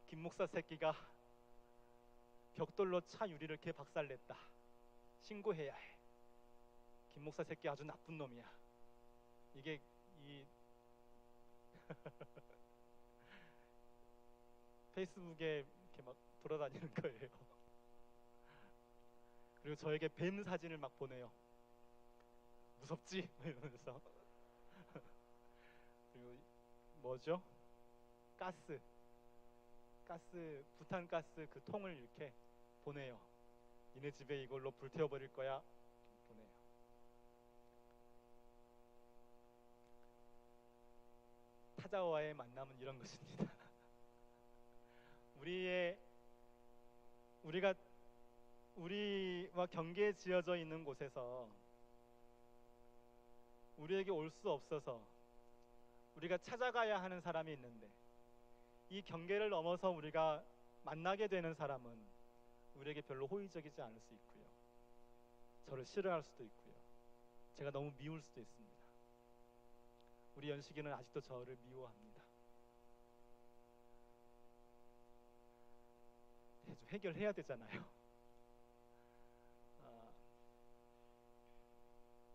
김 목사 새끼가 벽돌로 차 유리를 개 박살냈다. 신고해야 해. 김 목사 새끼 아주 나쁜 놈이야. 이게 이 페이스북에 이렇게 막 돌아다니는 거예요. 그리고 저에게 뱀 사진을 막 보내요. 무섭지? 이러면서. 그리고 뭐죠? 가스 부탄가스 그 통을 이렇게 보내요. 니네 집에 이걸로 불태워버릴 거야. 보내요. 타자와의 만남은 이런 것입니다. 우리와 경계에 지어져 있는 곳에서 우리에게 올 수 없어서 우리가 찾아가야 하는 사람이 있는데, 이 경계를 넘어서 우리가 만나게 되는 사람은 우리에게 별로 호의적이지 않을 수 있고요, 저를 싫어할 수도 있고요, 제가 너무 미울 수도 있습니다. 우리 연식이는 아직도 저를 미워합니다. 좀 해결해야 되잖아요.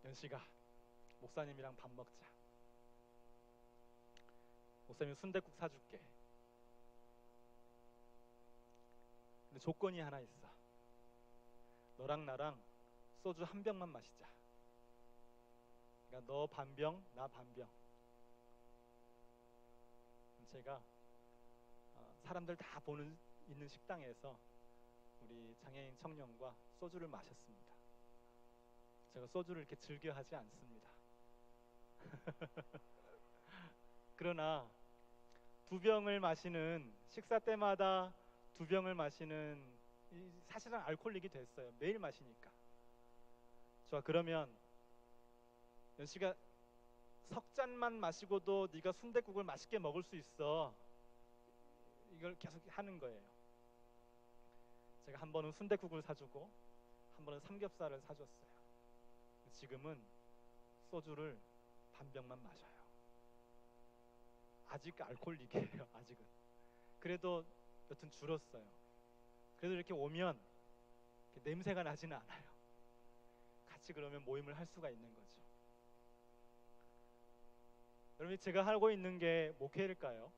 연식아, 목사님이랑 밥 먹자. 목사님 순댓국 사줄게. 근데 조건이 하나 있어. 너랑 나랑 소주 한 병만 마시자. 그러니까 너 반병, 나 반병. 제가 사람들 다 보는 있는 식당에서 우리 장애인 청년과 소주를 마셨습니다. 제가 소주를 이렇게 즐겨 하지 않습니다. 그러나 두 병을 마시는, 식사 때마다 두 병을 마시는, 사실은 알코올릭이 됐어요. 매일 마시니까. 좋아, 그러면 연씨가 석 잔만 마시고도 네가 순댓국을 맛있게 먹을 수 있어. 이걸 계속 하는 거예요. 제가 한 번은 순댓국을 사주고 한 번은 삼겹살을 사줬어요. 지금은 소주를 반 병만 마셔요. 아직 알코올릭이에요. 아직은. 그래도 여튼 줄었어요. 그래도 이렇게 오면 이렇게 냄새가 나지는 않아요. 같이 그러면 모임을 할 수가 있는 거죠. 여러분, 제가 하고 있는 게 목회일까요?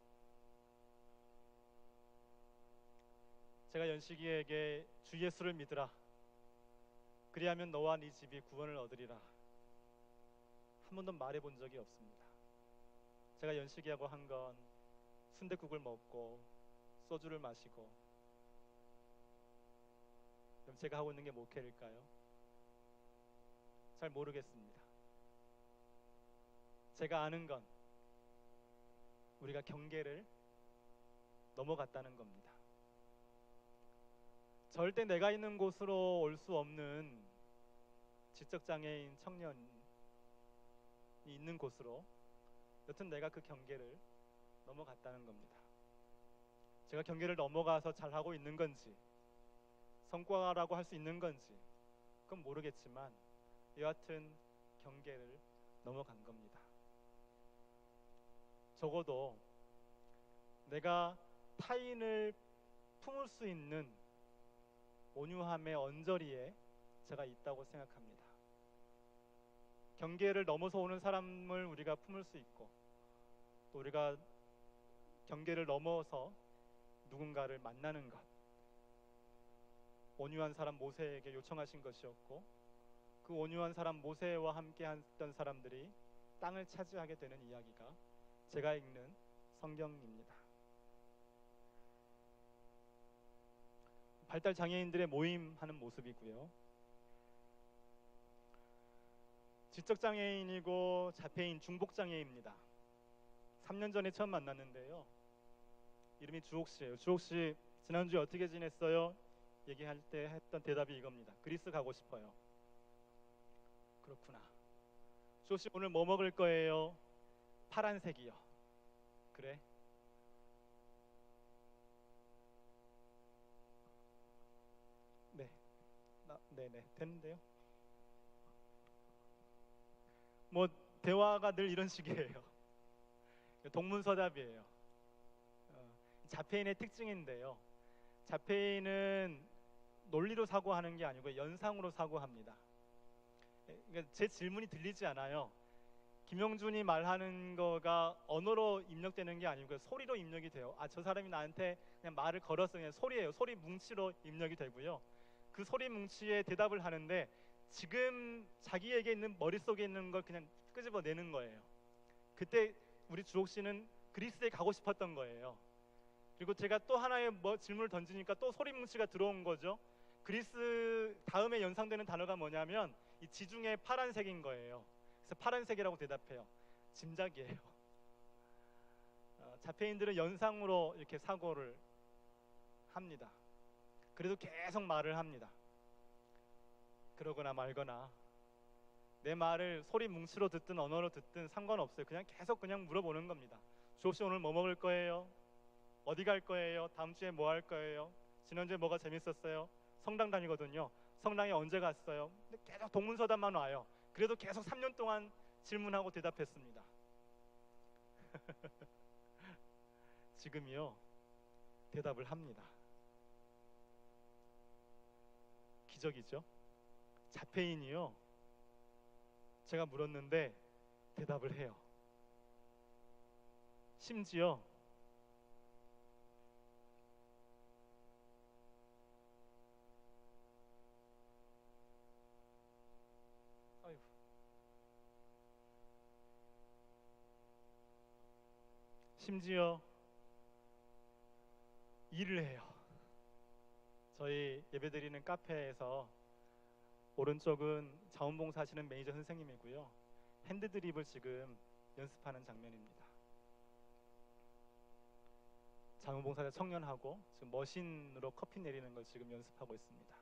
제가 연식이에게 주 예수를 믿으라, 그리하면 너와 네 집이 구원을 얻으리라, 한 번도 말해본 적이 없습니다. 제가 연식이하고 한 건 순댓국을 먹고 소주를 마시고. 그럼 제가 하고 있는 게 목회일까요? 잘 모르겠습니다. 제가 아는 건 우리가 경계를 넘어갔다는 겁니다. 절대 내가 있는 곳으로 올 수 없는 지적장애인 청년이 있는 곳으로 여튼 내가 그 경계를 넘어갔다는 겁니다. 제가 경계를 넘어가서 잘하고 있는 건지 성과라고 할 수 있는 건지 그건 모르겠지만 여하튼 경계를 넘어간 겁니다. 적어도 내가 타인을 품을 수 있는 온유함의 언저리에 제가 있다고 생각합니다. 경계를 넘어서 오는 사람을 우리가 품을 수 있고, 또 우리가 경계를 넘어서 누군가를 만나는 것, 온유한 사람 모세에게 요청하신 것이었고, 그 온유한 사람 모세와 함께 했던 사람들이 땅을 차지하게 되는 이야기가 제가 읽는 성경입니다. 발달 장애인들의 모임하는 모습이고요. 지적 장애인이고 자폐인 중복 장애입니다. 3년 전에 처음 만났는데요. 이름이 주옥 씨예요. 주옥 씨, 지난주에 어떻게 지냈어요? 얘기할 때 했던 대답이 이겁니다. 그리스 가고 싶어요. 그렇구나. 주옥 씨, 오늘 뭐 먹을 거예요? 파란색이요. 그래? 네. 네네. 됐는데요. 뭐 대화가 늘 이런 식이에요. 동문서답이에요. 자폐인의 특징인데요. 자폐인은 논리로 사고하는 게 아니고 연상으로 사고합니다. 그러니까 제 질문이 들리지 않아요. 김영준이 말하는 거가 언어로 입력되는 게 아니고 소리로 입력이 돼요. 아, 저 사람이 나한테 그냥 말을 걸어서 그냥 소리예요. 소리 뭉치로 입력이 되고요. 그 소리 뭉치에 대답을 하는데 지금 자기에게 있는 머릿속에 있는 걸 그냥 끄집어내는 거예요. 그때 우리 주옥 씨는 그리스에 가고 싶었던 거예요. 그리고 제가 또 하나의 질문을 던지니까 또 소리 뭉치가 들어온 거죠. 그리스 다음에 연상되는 단어가 뭐냐면 이 지중해 파란색인 거예요. 그래서 파란색이라고 대답해요. 짐작이에요. 자폐인들은 연상으로 이렇게 사고를 합니다. 그래도 계속 말을 합니다. 그러거나 말거나 내 말을 소리 뭉치로 듣든 언어로 듣든 상관없어요. 그냥 계속 그냥 물어보는 겁니다. 주옥 씨 오늘 뭐 먹을 거예요? 어디 갈 거예요? 다음 주에 뭐 할 거예요? 지난주에 뭐가 재밌었어요? 성당 다니거든요. 성당에 언제 갔어요? 근데 계속 동문서답만 와요. 그래도 계속 3년 동안 질문하고 대답했습니다. 지금이요 대답을 합니다. 기적이죠? 자폐인이요 제가 물었는데 대답을 해요. 심지어 일을 해요. 저희 예배드리는 카페에서 오른쪽은 자원봉사 하시는 매니저 선생님이고요. 핸드드립을 지금 연습하는 장면입니다. 자원봉사자 청년하고 지금 머신으로 커피 내리는 걸 지금 연습하고 있습니다.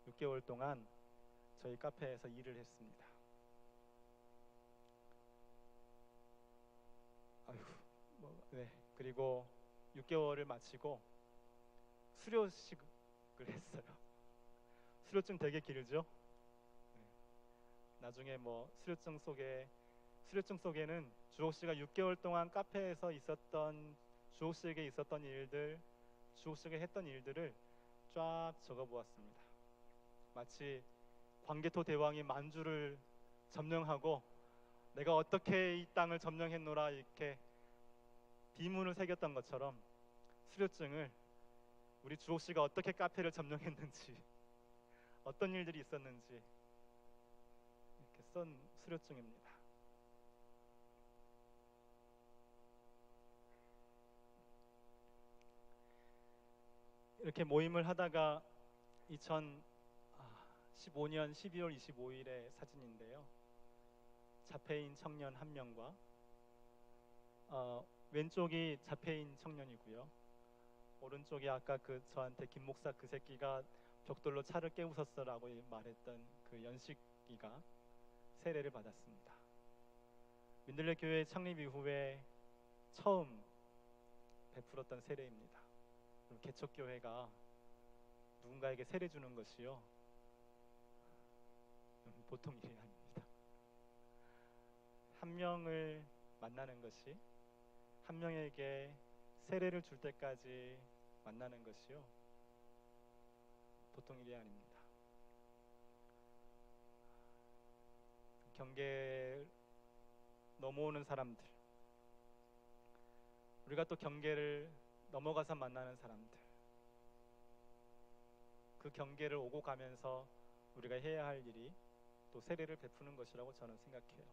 6개월 동안 저희 카페에서 일을 했습니다. 네. 그리고 6개월을 마치고 수료식을 했어요. 수료증 되게 길죠? 네. 나중에 수료증 속에는 주옥 씨가 6개월 동안 카페에서 있었던 주옥 씨에게 있었던 일들, 주옥 씨가 했던 일들을 쫙 적어 보았습니다. 마치 광개토 대왕이 만주를 점령하고 내가 어떻게 이 땅을 점령했노라 이렇게 비문을 새겼던 것처럼 수료증을 우리 주옥 씨가 어떻게 카페를 점령했는지 어떤 일들이 있었는지 이렇게 쓴 수료증입니다. 이렇게 모임을 하다가 2015년 12월 25일의 사진인데요. 자폐인 청년 한 명과 왼쪽이 자폐인 청년이고요. 오른쪽이 아까 저한테 김 목사 그 새끼가 벽돌로 차를 깨부쉈어라고 말했던 그 연식이가 세례를 받았습니다. 민들레 교회 창립 이후에 처음 베풀었던 세례입니다. 개척교회가 누군가에게 세례 주는 것이요 보통 일이 아닙니다. 한 명을 만나는 것이 한 명에게 세례를 줄 때까지 만나는 것이요 보통 일이 아닙니다. 경계 넘어오는 사람들, 우리가 또 경계를 넘어가서 만나는 사람들, 그 경계를 오고 가면서 우리가 해야 할 일이 또 세례를 베푸는 것이라고 저는 생각해요.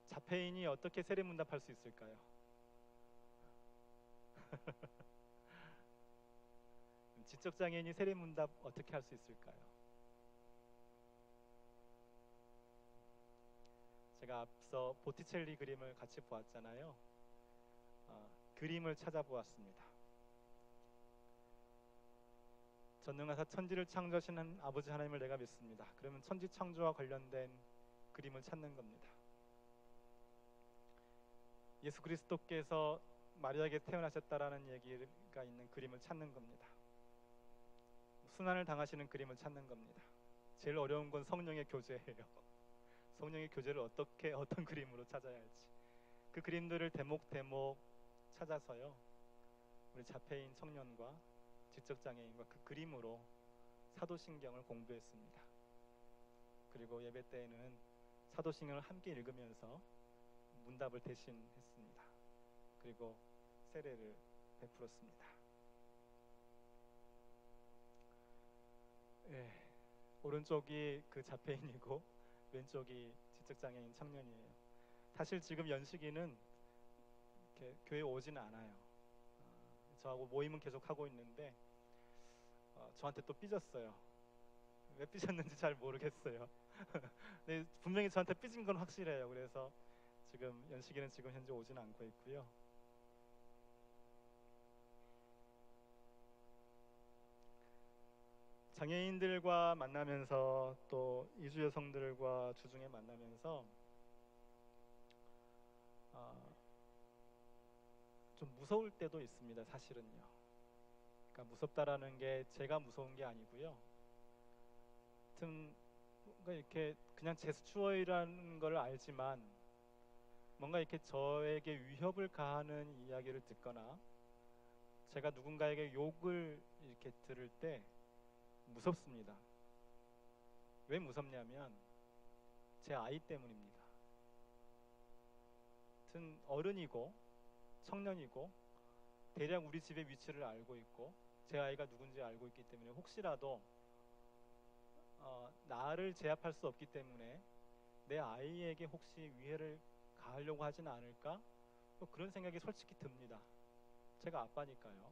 자폐인이 어떻게 세례 문답할 수 있을까요? 지적장애인이 세례 문답 어떻게 할 수 있을까요? 제가 앞서 보티첼리 그림을 같이 보았잖아요. 그림을 찾아보았습니다. 전능하사 천지를 창조하시는 아버지 하나님을 내가 믿습니다. 그러면 천지 창조와 관련된 그림을 찾는 겁니다. 예수 그리스도께서 마리아에게 태어나셨다라는 얘기가 있는 그림을 찾는 겁니다. 순환을 당하시는 그림을 찾는 겁니다. 제일 어려운 건 성령의 교제예요. 성령의 교제를 어떻게 어떤 그림으로 찾아야 할지 그 그림들을 대목대목 찾아서요. 우리 자폐인 청년과 지적장애인과 그 그림으로 사도신경을 공부했습니다. 그리고 예배 때에는 사도신경을 함께 읽으면서 문답을 대신했습니다. 그리고 세례를 베풀었습니다. 예, 오른쪽이 그 자폐인이고 왼쪽이 지적장애인 청년이에요. 사실 지금 연식이는 이렇게 교회 오진 않아요. 저하고 모임은 계속 하고 있는데 저한테 또 삐졌어요. 왜 삐졌는지 잘 모르겠어요. 근데 분명히 저한테 삐진 건 확실해요. 그래서 지금 연식이는 지금 현재 오진 않고 있고요. 장애인들과 만나면서 또 이주 여성들과 주중에 만나면서 좀 무서울 때도 있습니다. 사실은요. 그러니까 무섭다라는 게 제가 무서운 게 아니고요. 하여튼 뭔가 이렇게 그냥 제스처이라는 걸 알지만 뭔가 이렇게 저에게 위협을 가하는 이야기를 듣거나 제가 누군가에게 욕을 이렇게 들을 때 무섭습니다. 왜 무섭냐면 제 아이 때문입니다. 하여튼 어른이고 청년이고 대략 우리 집의 위치를 알고 있고 제 아이가 누군지 알고 있기 때문에 혹시라도 나를 제압할 수 없기 때문에 내 아이에게 혹시 위해를 가하려고 하진 않을까? 뭐 그런 생각이 솔직히 듭니다. 제가 아빠니까요.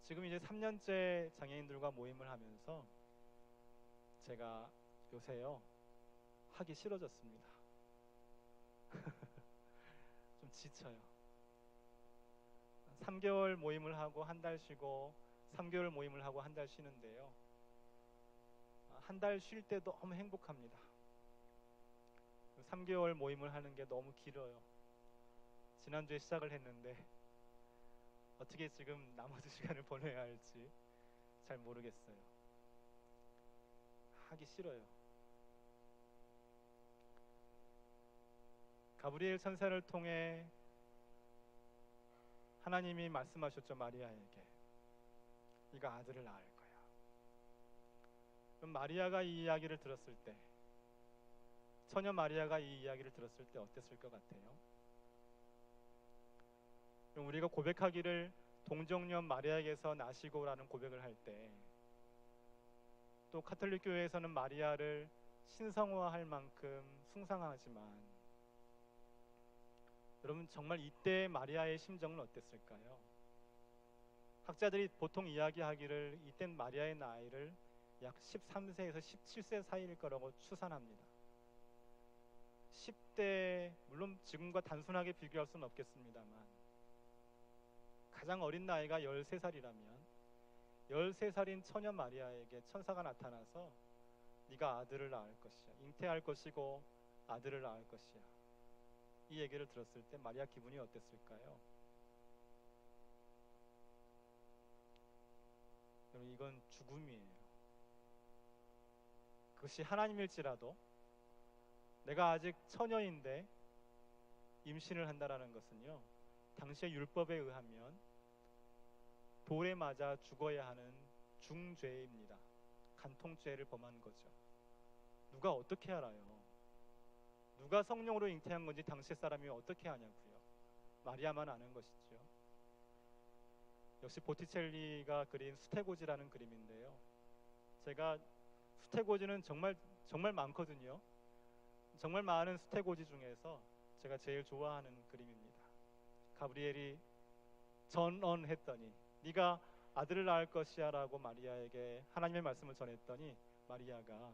지금 이제 3년째 장애인들과 모임을 하면서 제가 요새요 하기 싫어졌습니다. 좀 지쳐요. 3개월 모임을 하고 한 달 쉬고 3개월 모임을 하고 한 달 쉬는데요. 한 달 쉴 때 너무 행복합니다. 3개월 모임을 하는 게 너무 길어요. 지난주에 시작을 했는데 어떻게 지금 나머지 시간을 보내야 할지 잘 모르겠어요. 하기 싫어요. 가브리엘 천사를 통해 하나님이 말씀하셨죠. 마리아에게 네가 아들을 낳을 거야. 그럼 마리아가 이 이야기를 들었을 때 처녀 마리아가 이 이야기를 들었을 때 어땠을 것 같아요? 그럼 우리가 고백하기를 동정녀 마리아에게서 나시고라는 고백을 할 때 또 카톨릭 교회에서는 마리아를 신성화할 만큼 숭상하지만 여러분 정말 이때 마리아의 심정은 어땠을까요? 학자들이 보통 이야기하기를 이땐 마리아의 나이를 약 13세에서 17세 사이일 거라고 추산합니다. 10대 물론 지금과 단순하게 비교할 수는 없겠습니다만 가장 어린 나이가 13살이라면 13살인 처녀 마리아에게 천사가 나타나서 네가 아들을 낳을 것이야. 잉태할 것이고 아들을 낳을 것이야. 이 얘기를 들었을 때 마리아 기분이 어땠을까요? 여러분 이건 죽음이에요. 그것이 하나님일지라도 내가 아직 처녀인데 임신을 한다라는 것은요. 당시의 율법에 의하면 돌에 맞아 죽어야 하는 중죄입니다. 간통죄를 범한 거죠. 누가 어떻게 알아요? 누가 성령으로 잉태한 건지 당시 사람이 어떻게 아냐고요? 마리아만 아는 것이죠. 역시 보티첼리가 그린 수테고지라는 그림인데요. 제가 수테고지는 정말 많거든요. 정말 많은 수테고지 중에서 제가 제일 좋아하는 그림입니다. 가브리엘이 전언했더니 네가 아들을 낳을 것이야 라고 마리아에게 하나님의 말씀을 전했더니 마리아가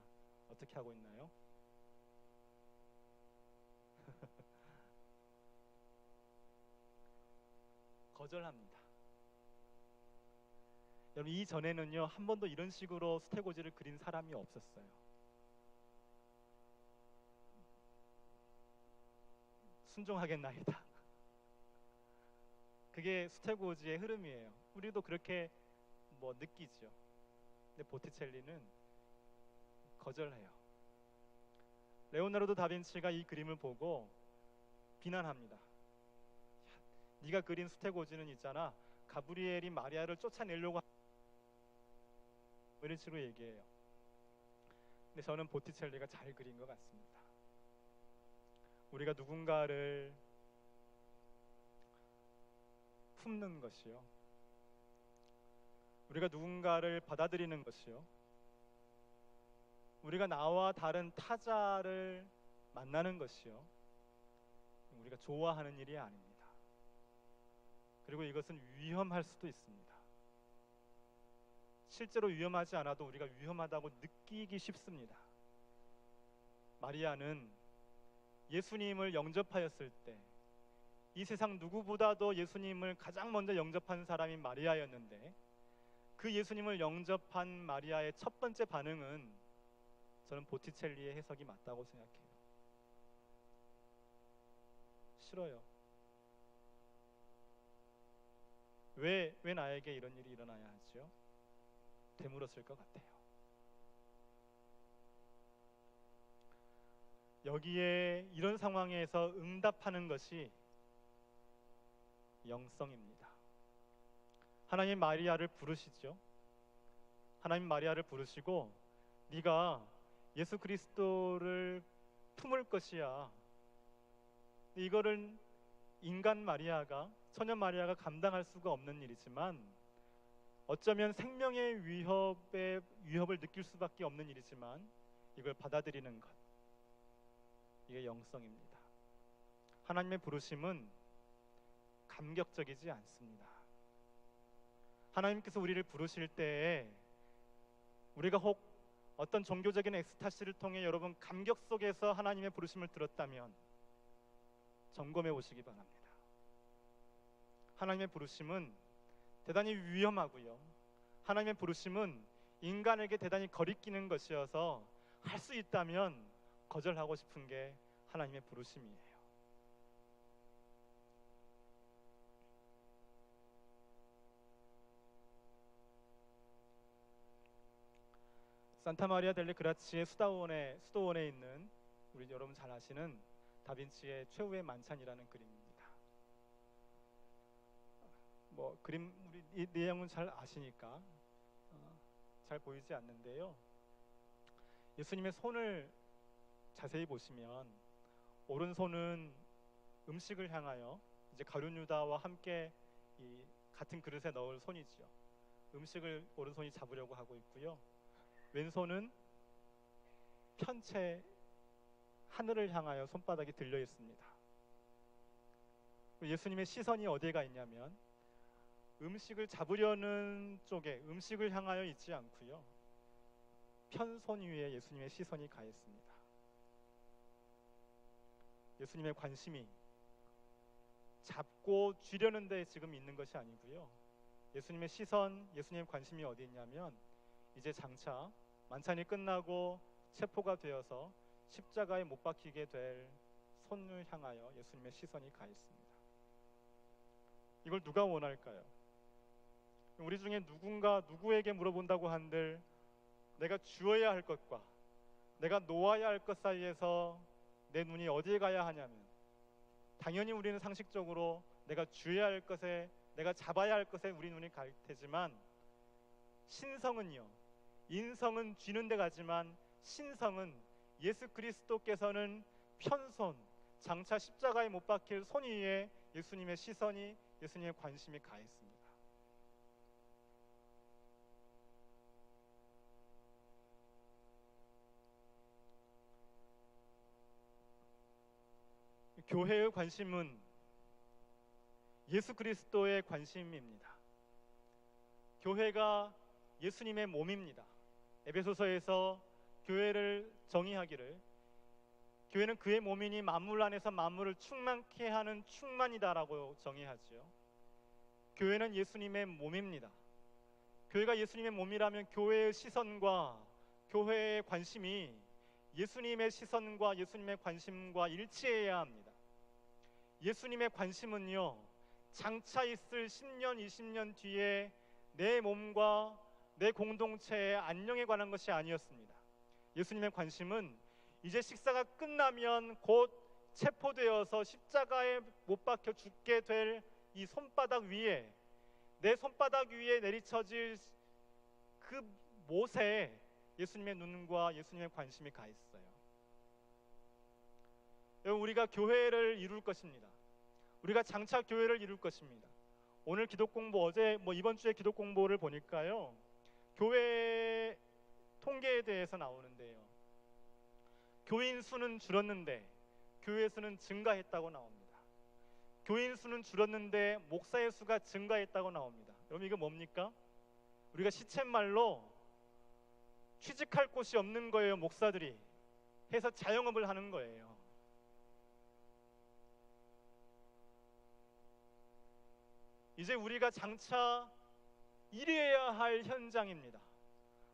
어떻게 하고 있나요? 거절합니다. 여러분 이전에는요 한 번도 이런 식으로 수테고지를 그린 사람이 없었어요. 순종하겠나이다. 그게 수테고지의 흐름이에요. 우리도 그렇게 느끼죠. 근데 보티첼리는 거절해요. 레오나르도 다빈치가 이 그림을 보고 비난합니다. 야, 네가 그린 수태고지는 있잖아, 가브리엘이 마리아를 쫓아내려고 이런 식으로 얘기해요. 근데 저는 보티첼리가 잘 그린 것 같습니다. 우리가 누군가를 품는 것이요, 우리가 누군가를 받아들이는 것이요, 우리가 나와 다른 타자를 만나는 것이요, 우리가 좋아하는 일이 아닙니다. 그리고 이것은 위험할 수도 있습니다. 실제로 위험하지 않아도 우리가 위험하다고 느끼기 쉽습니다. 마리아는 예수님을 영접하였을 때 이 세상 누구보다도 예수님을 가장 먼저 영접한 사람이 마리아였는데, 그 예수님을 영접한 마리아의 첫 번째 반응은 저는 보티첼리의 해석이 맞다고 생각해요. 싫어요. 왜 나에게 이런 일이 일어나야 하죠? 되물었을 것 같아요. 여기에 이런 상황에서 응답하는 것이 영성입니다. 하나님 마리아를 부르시죠. 하나님 마리아를 부르시고 네가 예수 그리스도를 품을 것이야. 이거를 인간 마리아가, 처녀 마리아가 감당할 수가 없는 일이지만, 어쩌면 생명의 위협을 느낄 수밖에 없는 일이지만 이걸 받아들이는 것, 이게 영성입니다. 하나님의 부르심은 감격적이지 않습니다. 하나님께서 우리를 부르실 때에 우리가 혹 어떤 종교적인 엑스타시를 통해 여러분 감격 속에서 하나님의 부르심을 들었다면 점검해 보시기 바랍니다. 하나님의 부르심은 대단히 위험하고요, 하나님의 부르심은 인간에게 대단히 거리끼는 것이어서 할 수 있다면 거절하고 싶은 게 하나님의 부르심이에요. 산타마리아 델레 그라치의 수도원에 있는 우리 여러분 잘 아시는 다빈치의 최후의 만찬이라는 그림입니다. 뭐 그림 우리 이 내용은 잘 아시니까 잘 보이지 않는데요. 예수님의 손을 자세히 보시면 오른손은 음식을 향하여 이제 가룟 유다와 함께 이 같은 그릇에 넣을 손이지요. 음식을 오른손이 잡으려고 하고 있고요. 왼손은 편채 하늘을 향하여 손바닥이 들려 있습니다. 예수님의 시선이 어디에 가 있냐면 음식을 잡으려는 쪽에, 음식을 향하여 있지 않고요, 편손 위에 예수님의 시선이 가 있습니다. 예수님의 관심이 잡고 쥐려는 데 지금 있는 것이 아니고요, 예수님의 시선, 예수님의 관심이 어디 있냐면 이제 장차 만찬이 끝나고 체포가 되어서 십자가에 못 박히게 될 손을 향하여 예수님의 시선이 가 있습니다. 이걸 누가 원할까요? 우리 중에 누구에게 물어본다고 한들 내가 주어야 할 것과 내가 놓아야 할 것 사이에서 내 눈이 어디에 가야 하냐면, 당연히 우리는 상식적으로 내가 쥐어야 할 것에, 내가 잡아야 할 것에 우리 눈이 갈 테지만, 신성은요, 인성은 쥐는 데 가지만 신성은 예수 그리스도께서는 편손, 장차 십자가에 못 박힐 손 위에 예수님의 시선이, 예수님의 관심이 가 있습니다. 교회의 관심은 예수 그리스도의 관심입니다. 교회가 예수님의 몸입니다. 에베소서에서 교회를 정의하기를 교회는 그의 몸이니 만물 안에서 만물을 충만케 하는 충만이다라고 정의하지요. 교회는 예수님의 몸입니다. 교회가 예수님의 몸이라면 교회의 시선과 교회의 관심이 예수님의 시선과 예수님의 관심과 일치해야 합니다. 예수님의 관심은요, 장차 있을 10년, 20년 뒤에 내 몸과 내 공동체의 안녕에 관한 것이 아니었습니다. 예수님의 관심은 이제 식사가 끝나면 곧 체포되어서 십자가에 못 박혀 죽게 될 이 손바닥 위에, 내 손바닥 위에 내리쳐질 그 못에 예수님의 눈과 예수님의 관심이 가 있어요. 여러분, 우리가 교회를 이룰 것입니다. 우리가 장차 교회를 이룰 것입니다. 오늘 기독 공부, 어제 이번 주에 기독 공부를 보니까요, 교회 통계에 대해서 나오는데요, 교인 수는 줄었는데 교회 수는 증가했다고 나옵니다. 교인 수는 줄었는데 목사의 수가 증가했다고 나옵니다. 여러분, 이거 뭡니까? 우리가 시쳇말로 취직할 곳이 없는 거예요. 목사들이 해서 자영업을 하는 거예요. 이제 우리가 장차 일해야 할 현장입니다.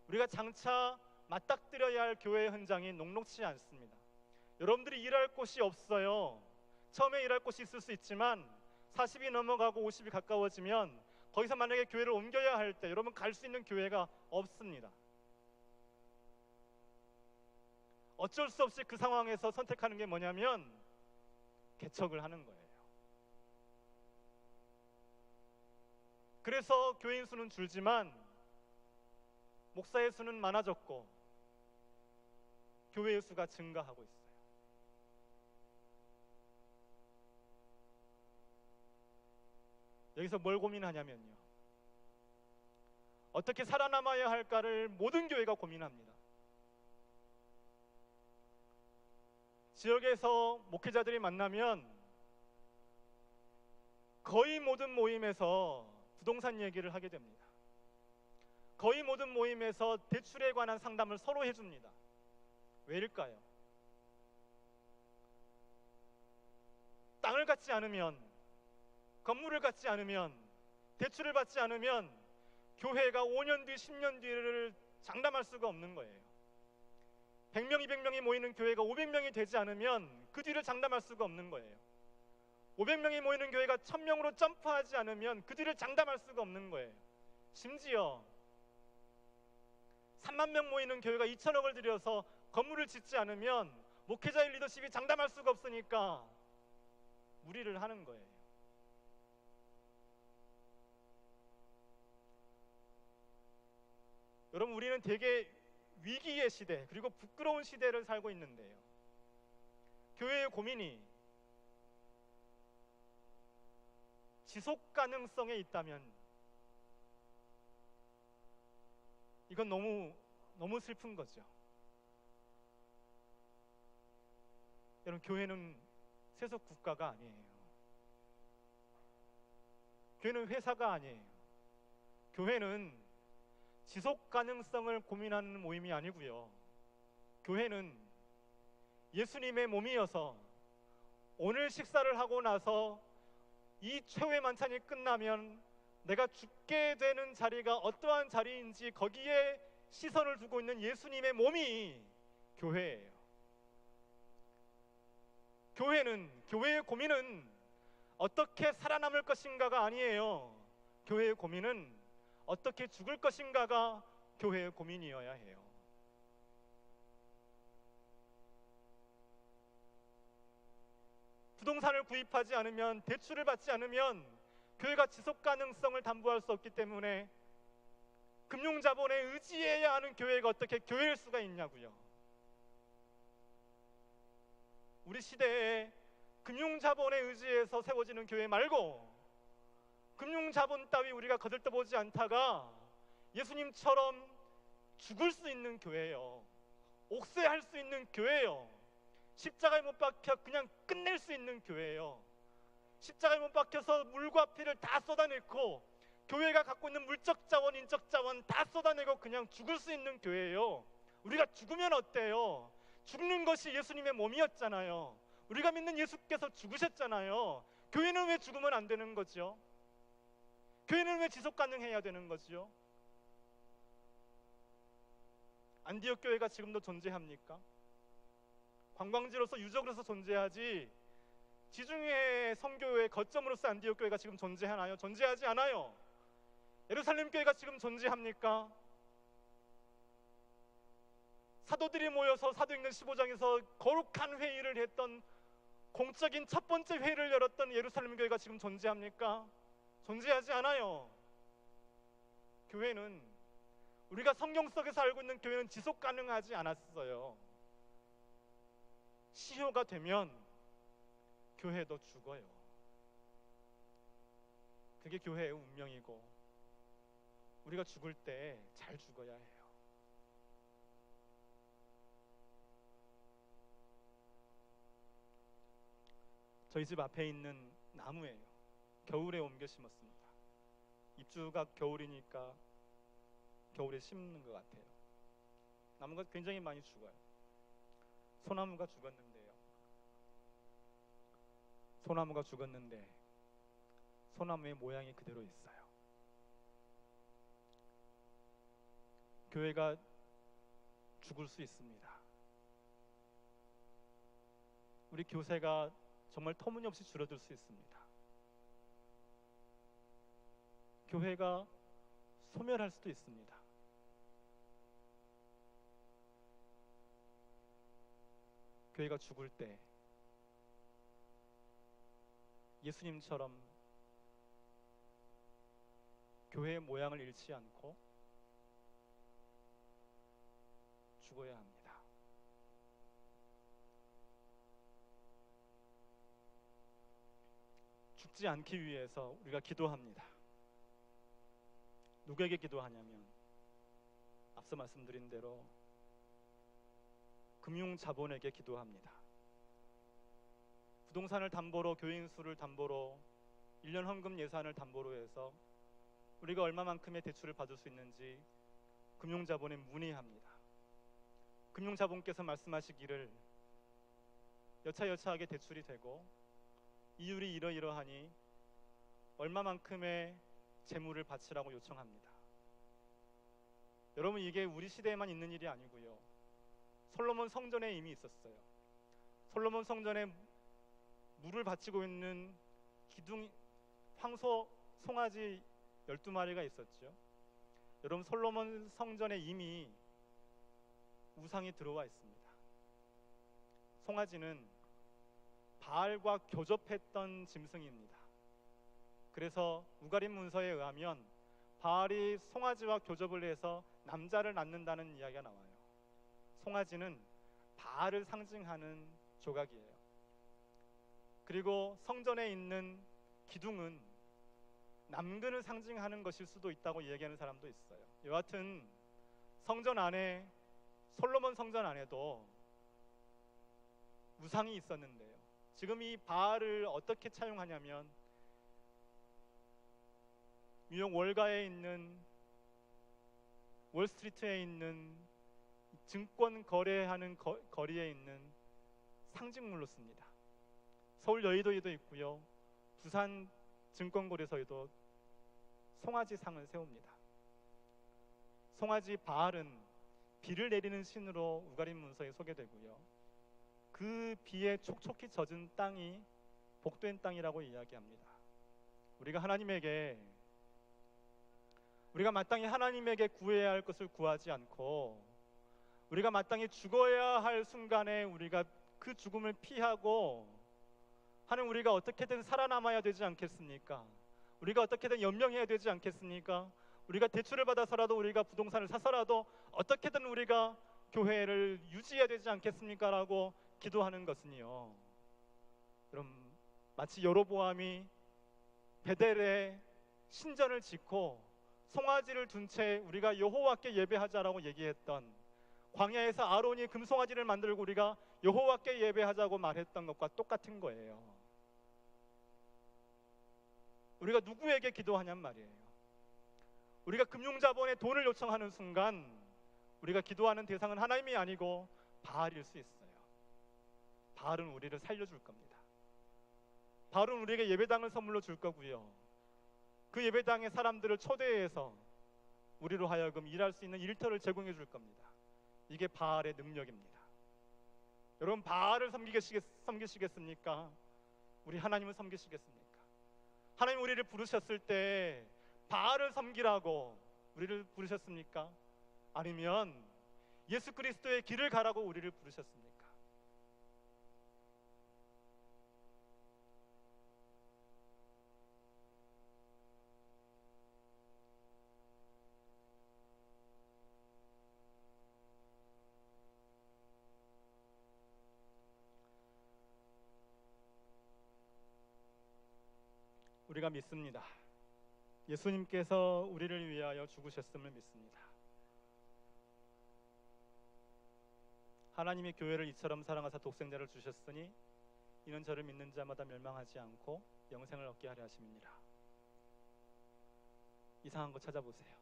우리가 장차 맞닥뜨려야 할 교회 현장이 녹록치 않습니다. 여러분들이 일할 곳이 없어요. 처음에 일할 곳이 있을 수 있지만 40이 넘어가고 50이 가까워지면 거기서 만약에 교회를 옮겨야 할 때 여러분 갈 수 있는 교회가 없습니다. 어쩔 수 없이 그 상황에서 선택하는 게 뭐냐면 개척을 하는 거예요. 그래서 교인 수는 줄지만 목사의 수는 많아졌고 교회의 수가 증가하고 있어요. 여기서 뭘 고민하냐면요, 어떻게 살아남아야 할까를 모든 교회가 고민합니다. 지역에서 목회자들이 만나면 거의 모든 모임에서 부동산 얘기를 하게 됩니다. 거의 모든 모임에서 대출에 관한 상담을 서로 해줍니다. 왜일까요? 땅을 갖지 않으면, 건물을 갖지 않으면, 대출을 받지 않으면 교회가 5년 뒤, 10년 뒤를 장담할 수가 없는 거예요. 100명, 200명이 모이는 교회가 500명이 되지 않으면 그 뒤를 장담할 수가 없는 거예요. 500명이 모이는 교회가 1000명으로 점프하지 않으면 그 뒤를 장담할 수가 없는 거예요. 심지어 3만 명 모이는 교회가 2천억을 들여서 건물을 짓지 않으면 목회자의 리더십이 장담할 수가 없으니까 무리를 하는 거예요. 여러분, 우리는 되게 위기의 시대, 그리고 부끄러운 시대를 살고 있는데요, 교회의 고민이 지속 가능성에 있다면 이건 너무 슬픈 거죠. 여러분, 교회는 세속 국가가 아니에요. 교회는 회사가 아니에요. 교회는 지속 가능성을 고민하는 모임이 아니고요, 교회는 예수님의 몸이어서 오늘 식사를 하고 나서 이 최후의 만찬이 끝나면 내가 죽게 되는 자리가 어떠한 자리인지 거기에 시선을 두고 있는 예수님의 몸이 교회예요. 교회의 고민은 어떻게 살아남을 것인가가 아니에요. 교회의 고민은 어떻게 죽을 것인가가 교회의 고민이어야 해요. 부동산을 구입하지 않으면, 대출을 받지 않으면 교회가 지속 가능성을 담보할 수 없기 때문에 금융자본에 의지해야 하는 교회가 어떻게 교회일 수가 있냐고요. 우리 시대에 금융자본에 의지해서 세워지는 교회 말고 금융자본 따위 우리가 거들떠보지 않다가 예수님처럼 죽을 수 있는 교회예요. 옥새할 수 있는 교회예요. 십자가에 못 박혀 그냥 끝낼 수 있는 교회예요. 십자가에 못 박혀서 물과 피를 다 쏟아내고 교회가 갖고 있는 물적 자원, 인적 자원 다 쏟아내고 그냥 죽을 수 있는 교회예요. 우리가 죽으면 어때요? 죽는 것이 예수님의 몸이었잖아요. 우리가 믿는 예수께서 죽으셨잖아요. 교회는 왜 죽으면 안 되는 거죠? 교회는 왜 지속 가능해야 되는 거죠? 안디옥 교회가 지금도 존재합니까? 관광지로서 유적으로서 존재하지 지중해 선교의 거점으로서 안디옥 교회가 지금 존재하나요? 존재하지 않아요. 예루살렘 교회가 지금 존재합니까? 사도들이 모여서 사도행전 15장에서 거룩한 회의를 했던 공적인 첫 번째 회의를 열었던 예루살렘 교회가 지금 존재합니까? 존재하지 않아요. 교회는, 우리가 성경 속에서 알고 있는 교회는 지속 가능하지 않았어요. 시효가 되면 교회도 죽어요. 그게 교회의 운명이고, 우리가 죽을 때 잘 죽어야 해요. 저희 집 앞에 있는 나무예요. 겨울에 옮겨 심었습니다. 입주가 겨울이니까 겨울에 심는 것 같아요. 나무가 굉장히 많이 죽어요. 소나무가 죽었는데요. 소나무가 죽었는데 소나무의 모양이 그대로 있어요. 교회가 죽을 수 있습니다. 우리 교세가 정말 터무니없이 줄어들 수 있습니다. 교회가 소멸할 수도 있습니다. 교회가 죽을 때 예수님처럼 교회의 모양을 잃지 않고 죽어야 합니다. 죽지 않기 위해서 우리가 기도합니다. 누구에게 기도하냐면 앞서 말씀드린 대로 금융자본에게 기도합니다. 부동산을 담보로, 교인수를 담보로, 1년 헌금 예산을 담보로 해서 우리가 얼마만큼의 대출을 받을 수 있는지 금융자본에 문의합니다. 금융자본께서 말씀하시기를 여차여차하게 대출이 되고 이율이 이러이러하니 얼마만큼의 재물을 바치라고 요청합니다. 여러분, 이게 우리 시대에만 있는 일이 아니고요. 솔로몬 성전에 이미 있었어요. 솔로몬 성전에 물을 바치고 있는 기둥, 황소, 송아지 12마리가 있었죠. 여러분, 솔로몬 성전에 이미 우상이 들어와 있습니다. 송아지는 바알과 교접했던 짐승입니다. 그래서 우가림 문서에 의하면 바알이 송아지와 교접을 해서 남자를 낳는다는 이야기가 나와요. 송아지는 바알을 상징하는 조각이에요. 그리고 성전에 있는 기둥은 남근을 상징하는 것일 수도 있다고 얘기하는 사람도 있어요. 여하튼 성전 안에, 솔로몬 성전 안에도 우상이 있었는데요. 지금 이 바알을 어떻게 차용하냐면 뉴욕 월가에 있는, 월스트리트에 있는 증권 거래하는 거리에 있는 상징물로 씁니다. 서울 여의도에도 있고요. 부산 증권거래소에도 송아지 상을 세웁니다. 송아지 바알은 비를 내리는 신으로 우가림 문서에 소개되고요. 그 비에 촉촉히 젖은 땅이 복된 땅이라고 이야기합니다. 우리가 마땅히 하나님에게 구해야 할 것을 구하지 않고 우리가 마땅히 죽어야 할 순간에 우리가 그 죽음을 피하고 하는 우리가 어떻게든 살아남아야 되지 않겠습니까? 우리가 어떻게든 연명해야 되지 않겠습니까? 우리가 대출을 받아서라도, 우리가 부동산을 사서라도 어떻게든 우리가 교회를 유지해야 되지 않겠습니까? 라고 기도하는 것은요, 여러분, 마치 여로보암이 베델에 신전을 짓고 송아지를 둔 채 우리가 여호와께 예배하자라고 얘기했던, 광야에서 아론이 금송아지를 만들고 우리가 여호와께 예배하자고 말했던 것과 똑같은 거예요. 우리가 누구에게 기도하냔 말이에요. 우리가 금융자본에 돈을 요청하는 순간 우리가 기도하는 대상은 하나님이 아니고 바알일 수 있어요. 바알은 우리를 살려줄 겁니다. 바알은 우리에게 예배당을 선물로 줄 거고요. 그 예배당의 사람들을 초대해서 우리로 하여금 일할 수 있는 일터를 제공해 줄 겁니다. 이게 바알의 능력입니다. 여러분, 바알을 섬기시겠습니까? 우리 하나님을 섬기시겠습니까? 하나님 우리를 부르셨을 때 바알을 섬기라고 우리를 부르셨습니까? 아니면 예수 그리스도의 길을 가라고 우리를 부르셨습니까? 우리가 믿습니다. 예수님께서 우리를 위하여 죽으셨음을 믿습니다. 하나님이 교회를 이처럼 사랑하사 독생자를 주셨으니 이는 저를 믿는 자마다 멸망하지 않고 영생을 얻게 하려 하심이니라. 이상한 거 찾아보세요.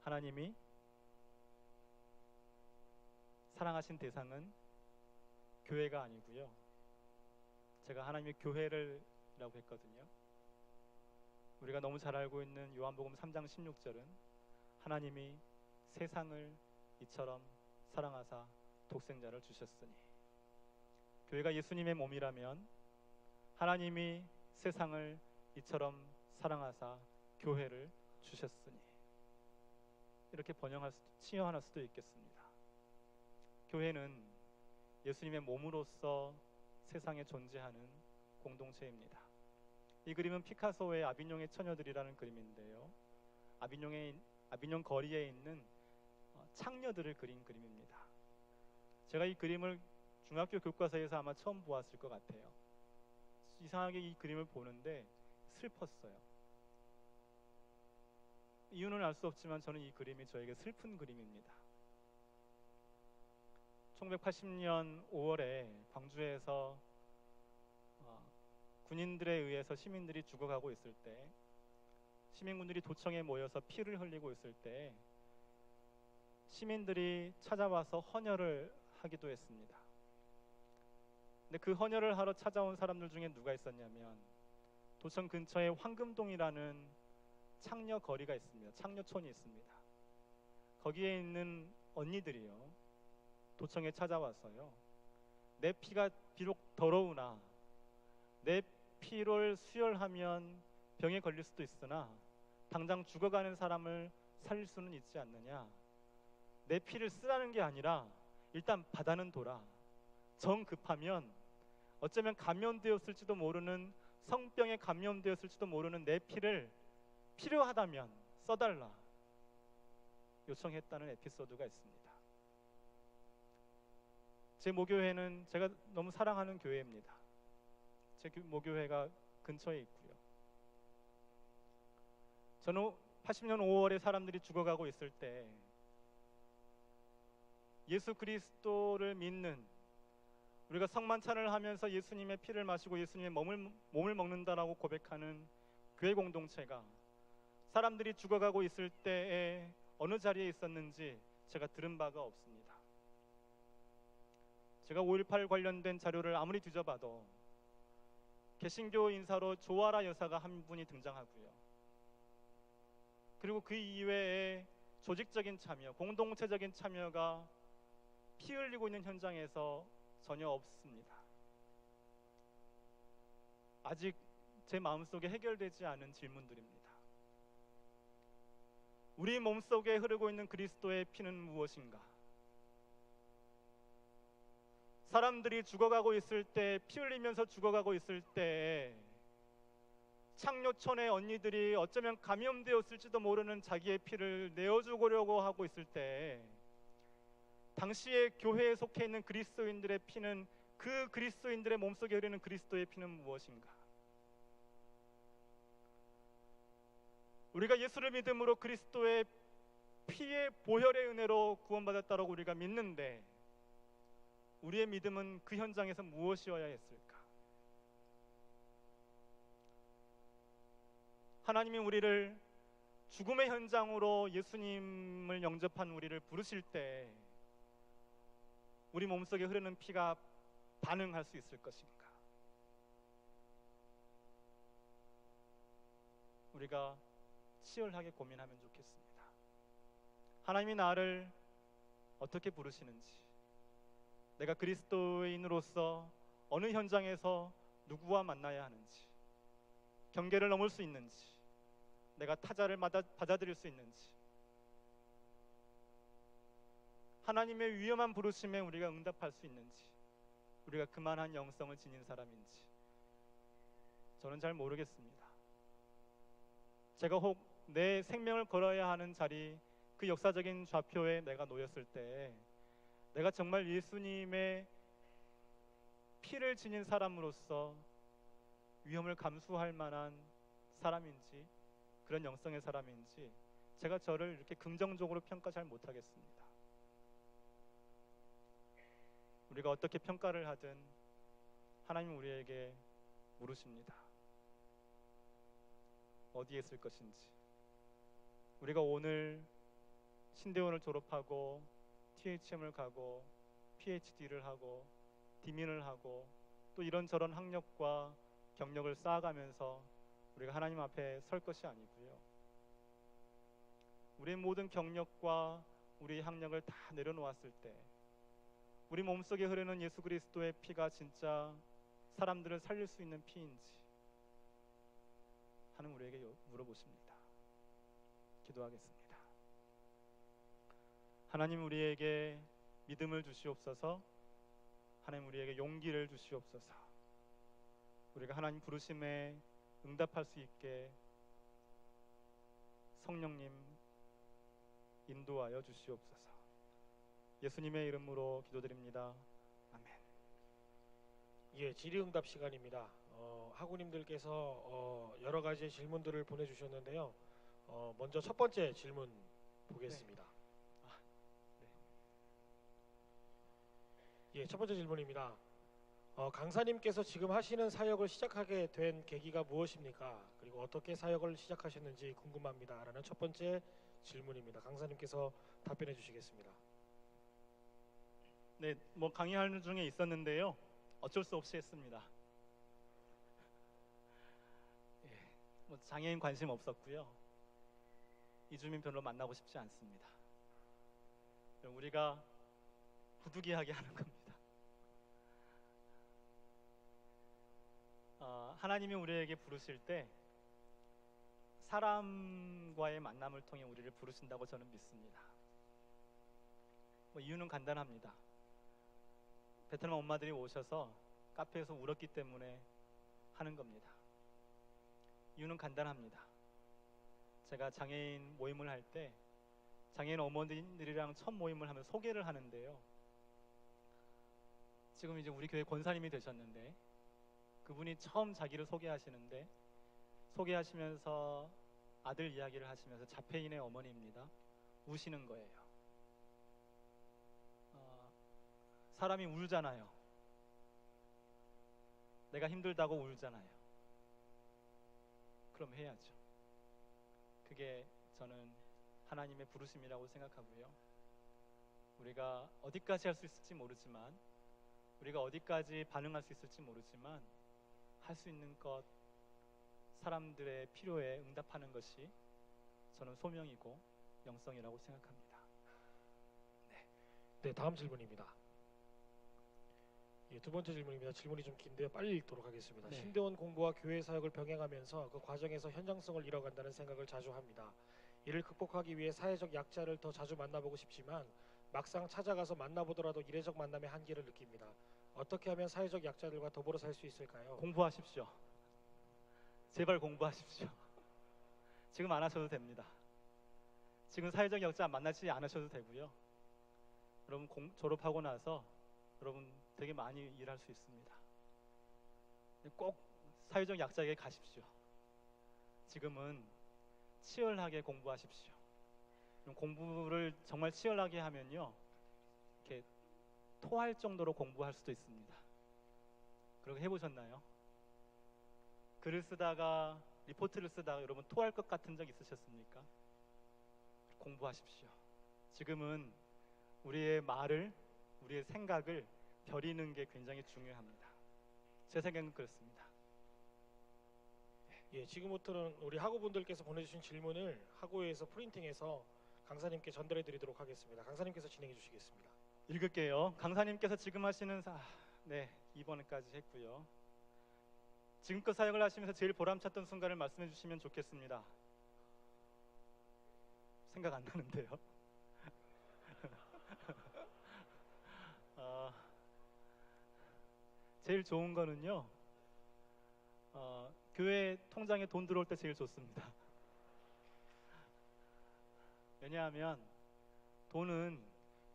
하나님이 사랑하신 대상은 교회가 아니고요. 제가 하나님의 교회를 라고 했거든요. 우리가 너무 잘 알고 있는 요한복음 3장 16절은 하나님이 세상을 이처럼 사랑하사 독생자를 주셨으니, 교회가 예수님의 몸이라면 하나님이 세상을 이처럼 사랑하사 교회를 주셨으니, 이렇게 치유할 수도 있겠습니다. 교회는 예수님의 몸으로서 세상에 존재하는 공동체입니다. 이 그림은 피카소의 아비뇽의 처녀들이라는 그림인데요, 아비뇽 거리에 있는 창녀들을 그린 그림입니다. 제가 이 그림을 중학교 교과서에서 아마 처음 보았을 것 같아요. 이상하게 이 그림을 보는데 슬펐어요. 이유는 알 수 없지만 저는 이 그림이 저에게 슬픈 그림입니다. 1980년 5월에 광주에서 군인들에 의해서 시민들이 죽어가고 있을 때, 시민군들이 도청에 모여서 피를 흘리고 있을 때 시민들이 찾아와서 헌혈을 하기도 했습니다. 근데 그 헌혈을 하러 찾아온 사람들 중에 누가 있었냐면, 도청 근처에 황금동이라는 창녀 거리가 있습니다. 창녀촌이 있습니다. 거기에 있는 언니들이요, 도청에 찾아와서요, 내 피가 비록 더러우나 내 피를 수혈하면 병에 걸릴 수도 있으나 당장 죽어가는 사람을 살릴 수는 있지 않느냐, 내 피를 쓰라는 게 아니라 일단 받아는 둬라, 정 급하면 어쩌면 감염되었을지도 모르는, 성병에 감염되었을지도 모르는 내 피를 필요하다면 써달라 요청했다는 에피소드가 있습니다. 제 모교회는 제가 너무 사랑하는 교회입니다. 제 모교회가 근처에 있고요. 저는 80년 5월에 사람들이 죽어가고 있을 때 예수 그리스도를 믿는, 우리가 성만찬을 하면서 예수님의 피를 마시고 예수님의 몸을 먹는다라고 고백하는 교회 공동체가 사람들이 죽어가고 있을 때에 어느 자리에 있었는지 제가 들은 바가 없습니다. 제가 5.18 관련된 자료를 아무리 뒤져봐도 개신교 인사로 조아라 여사가 한 분이 등장하고요, 그리고 그 이외에 조직적인 참여, 공동체적인 참여가 피 흘리고 있는 현장에서 전혀 없습니다. 아직 제 마음속에 해결되지 않은 질문들입니다. 우리 몸속에 흐르고 있는 그리스도의 피는 무엇인가? 사람들이 죽어가고 있을 때, 피 흘리면서 죽어가고 있을 때, 창녀촌의 언니들이 어쩌면 감염되었을지도 모르는 자기의 피를 내어주려고 하고 있을 때, 당시에 교회에 속해 있는 그리스도인들의 피는, 그 그리스도인들의 몸속에 흐르는 그리스도의 피는 무엇인가? 우리가 예수를 믿음으로 그리스도의 피의 보혈의 은혜로 구원받았다고 우리가 믿는데, 우리의 믿음은 그 현장에서 무엇이어야 했을까? 하나님이 우리를 죽음의 현장으로 예수님을 영접한 우리를 부르실 때 우리 몸속에 흐르는 피가 반응할 수 있을 것인가? 우리가 치열하게 고민하면 좋겠습니다. 하나님이 나를 어떻게 부르시는지, 내가 그리스도인으로서 어느 현장에서 누구와 만나야 하는지, 경계를 넘을 수 있는지, 내가 타자를 받아들일 수 있는지, 하나님의 위험한 부르심에 우리가 응답할 수 있는지, 우리가 그만한 영성을 지닌 사람인지 저는 잘 모르겠습니다. 제가 혹 내 생명을 걸어야 하는 자리, 그 역사적인 좌표에 내가 놓였을 때 내가 정말 예수님의 피를 지닌 사람으로서 위험을 감수할 만한 사람인지, 그런 영성의 사람인지 제가 저를 이렇게 긍정적으로 평가 잘 못하겠습니다. 우리가 어떻게 평가를 하든 하나님은 우리에게 물으십니다. 어디에 쓸 것인지. 우리가 오늘 신대원을 졸업하고 THM을 가고 PhD를 하고 디민을 하고 또 이런저런 학력과 경력을 쌓아가면서 우리가 하나님 앞에 설 것이 아니고요. 우리의 모든 경력과 우리의 학력을 다 내려놓았을 때 우리 몸속에 흐르는 예수 그리스도의 피가 진짜 사람들을 살릴 수 있는 피인지 하나님 우리에게 물어보십니다. 기도하겠습니다. 하나님 우리에게 믿음을 주시옵소서. 하나님 우리에게 용기를 주시옵소서. 우리가 하나님 부르심에 응답할 수 있게 성령님 인도하여 주시옵소서. 예수님의 이름으로 기도드립니다. 아멘. 예, 질의응답 시간입니다. 학우님들께서 여러 가지 질문들을 보내주셨는데요. 먼저 첫 번째 질문 보겠습니다. 예, 첫 번째 질문입니다. 강사님께서 지금 하시는 사역을 시작하게 된 계기가 무엇입니까? 그리고 어떻게 사역을 시작하셨는지 궁금합니다. 라는 첫 번째 질문입니다. 강사님께서 답변해 주시겠습니다. 네, 뭐 강의하는 중에 있었는데요. 어쩔 수 없이 했습니다. 예, 뭐 장애인 관심 없었고요. 이주민 별로 만나고 싶지 않습니다. 우리가 부득이하게 하는 겁니다. 하나님이 우리에게 부르실 때 사람과의 만남을 통해 우리를 부르신다고 저는 믿습니다. 뭐 이유는 간단합니다. 베트남 엄마들이 오셔서 카페에서 울었기 때문에 하는 겁니다. 이유는 간단합니다. 제가 장애인 모임을 할 때 장애인 어머니들이랑 첫 모임을 하면 소개를 하는데요. 지금 이제 우리 교회 권사님이 되셨는데 그분이 처음 자기를 소개하시는데 소개하시면서 아들 이야기를 하시면서 자폐인의 어머니입니다. 우시는 거예요. 사람이 울잖아요. 내가 힘들다고 울잖아요. 그럼 해야죠. 그게 저는 하나님의 부르심이라고 생각하고요. 우리가 어디까지 할 수 있을지 모르지만 우리가 어디까지 반응할 수 있을지 모르지만 할 수 있는 것 사람들의 필요에 응답하는 것이 저는 소명이고 영성이라고 생각합니다. 네, 다음 질문입니다. 예, 두 번째 질문입니다. 질문이 좀 긴데요. 빨리 읽도록 하겠습니다. 네. 신대원 공부와 교회 사역을 병행하면서 그 과정에서 현장성을 잃어간다는 생각을 자주 합니다. 이를 극복하기 위해 사회적 약자를 더 자주 만나보고 싶지만 막상 찾아가서 만나보더라도 이례적 만남의 한계를 느낍니다. 어떻게 하면 사회적 약자들과 더불어 살 수 있을까요? 공부하십시오. 제발 공부하십시오. 지금 안 하셔도 됩니다. 지금 사회적 약자 만나지 않으셔도 되고요. 여러분 졸업하고 나서 여러분 되게 많이 일할 수 있습니다. 꼭 사회적 약자에게 가십시오. 지금은 치열하게 공부하십시오. 공부를 정말 치열하게 하면요, 이렇게 토할 정도로 공부할 수도 있습니다. 그렇게 해보셨나요? 글을 쓰다가 리포트를 쓰다가 여러분 토할 것 같은 적 있으셨습니까? 공부하십시오. 지금은 우리의 말을, 우리의 생각을 벼리는 게 굉장히 중요합니다. 제 생각은 그렇습니다. 예, 지금부터는 우리 학우분들께서 보내주신 질문을 학우회에서 프린팅해서 강사님께 전달해 드리도록 하겠습니다. 강사님께서 진행해 주시겠습니다. 읽을게요. 강사님께서 지금 하시는 2번까지 했고요. 지금껏 사역을 하시면서 제일 보람찼던 순간을 말씀해 주시면 좋겠습니다. 생각 안 나는데요. 제일 좋은 거는요. 교회 통장에 돈 들어올 때 제일 좋습니다. 왜냐하면 돈은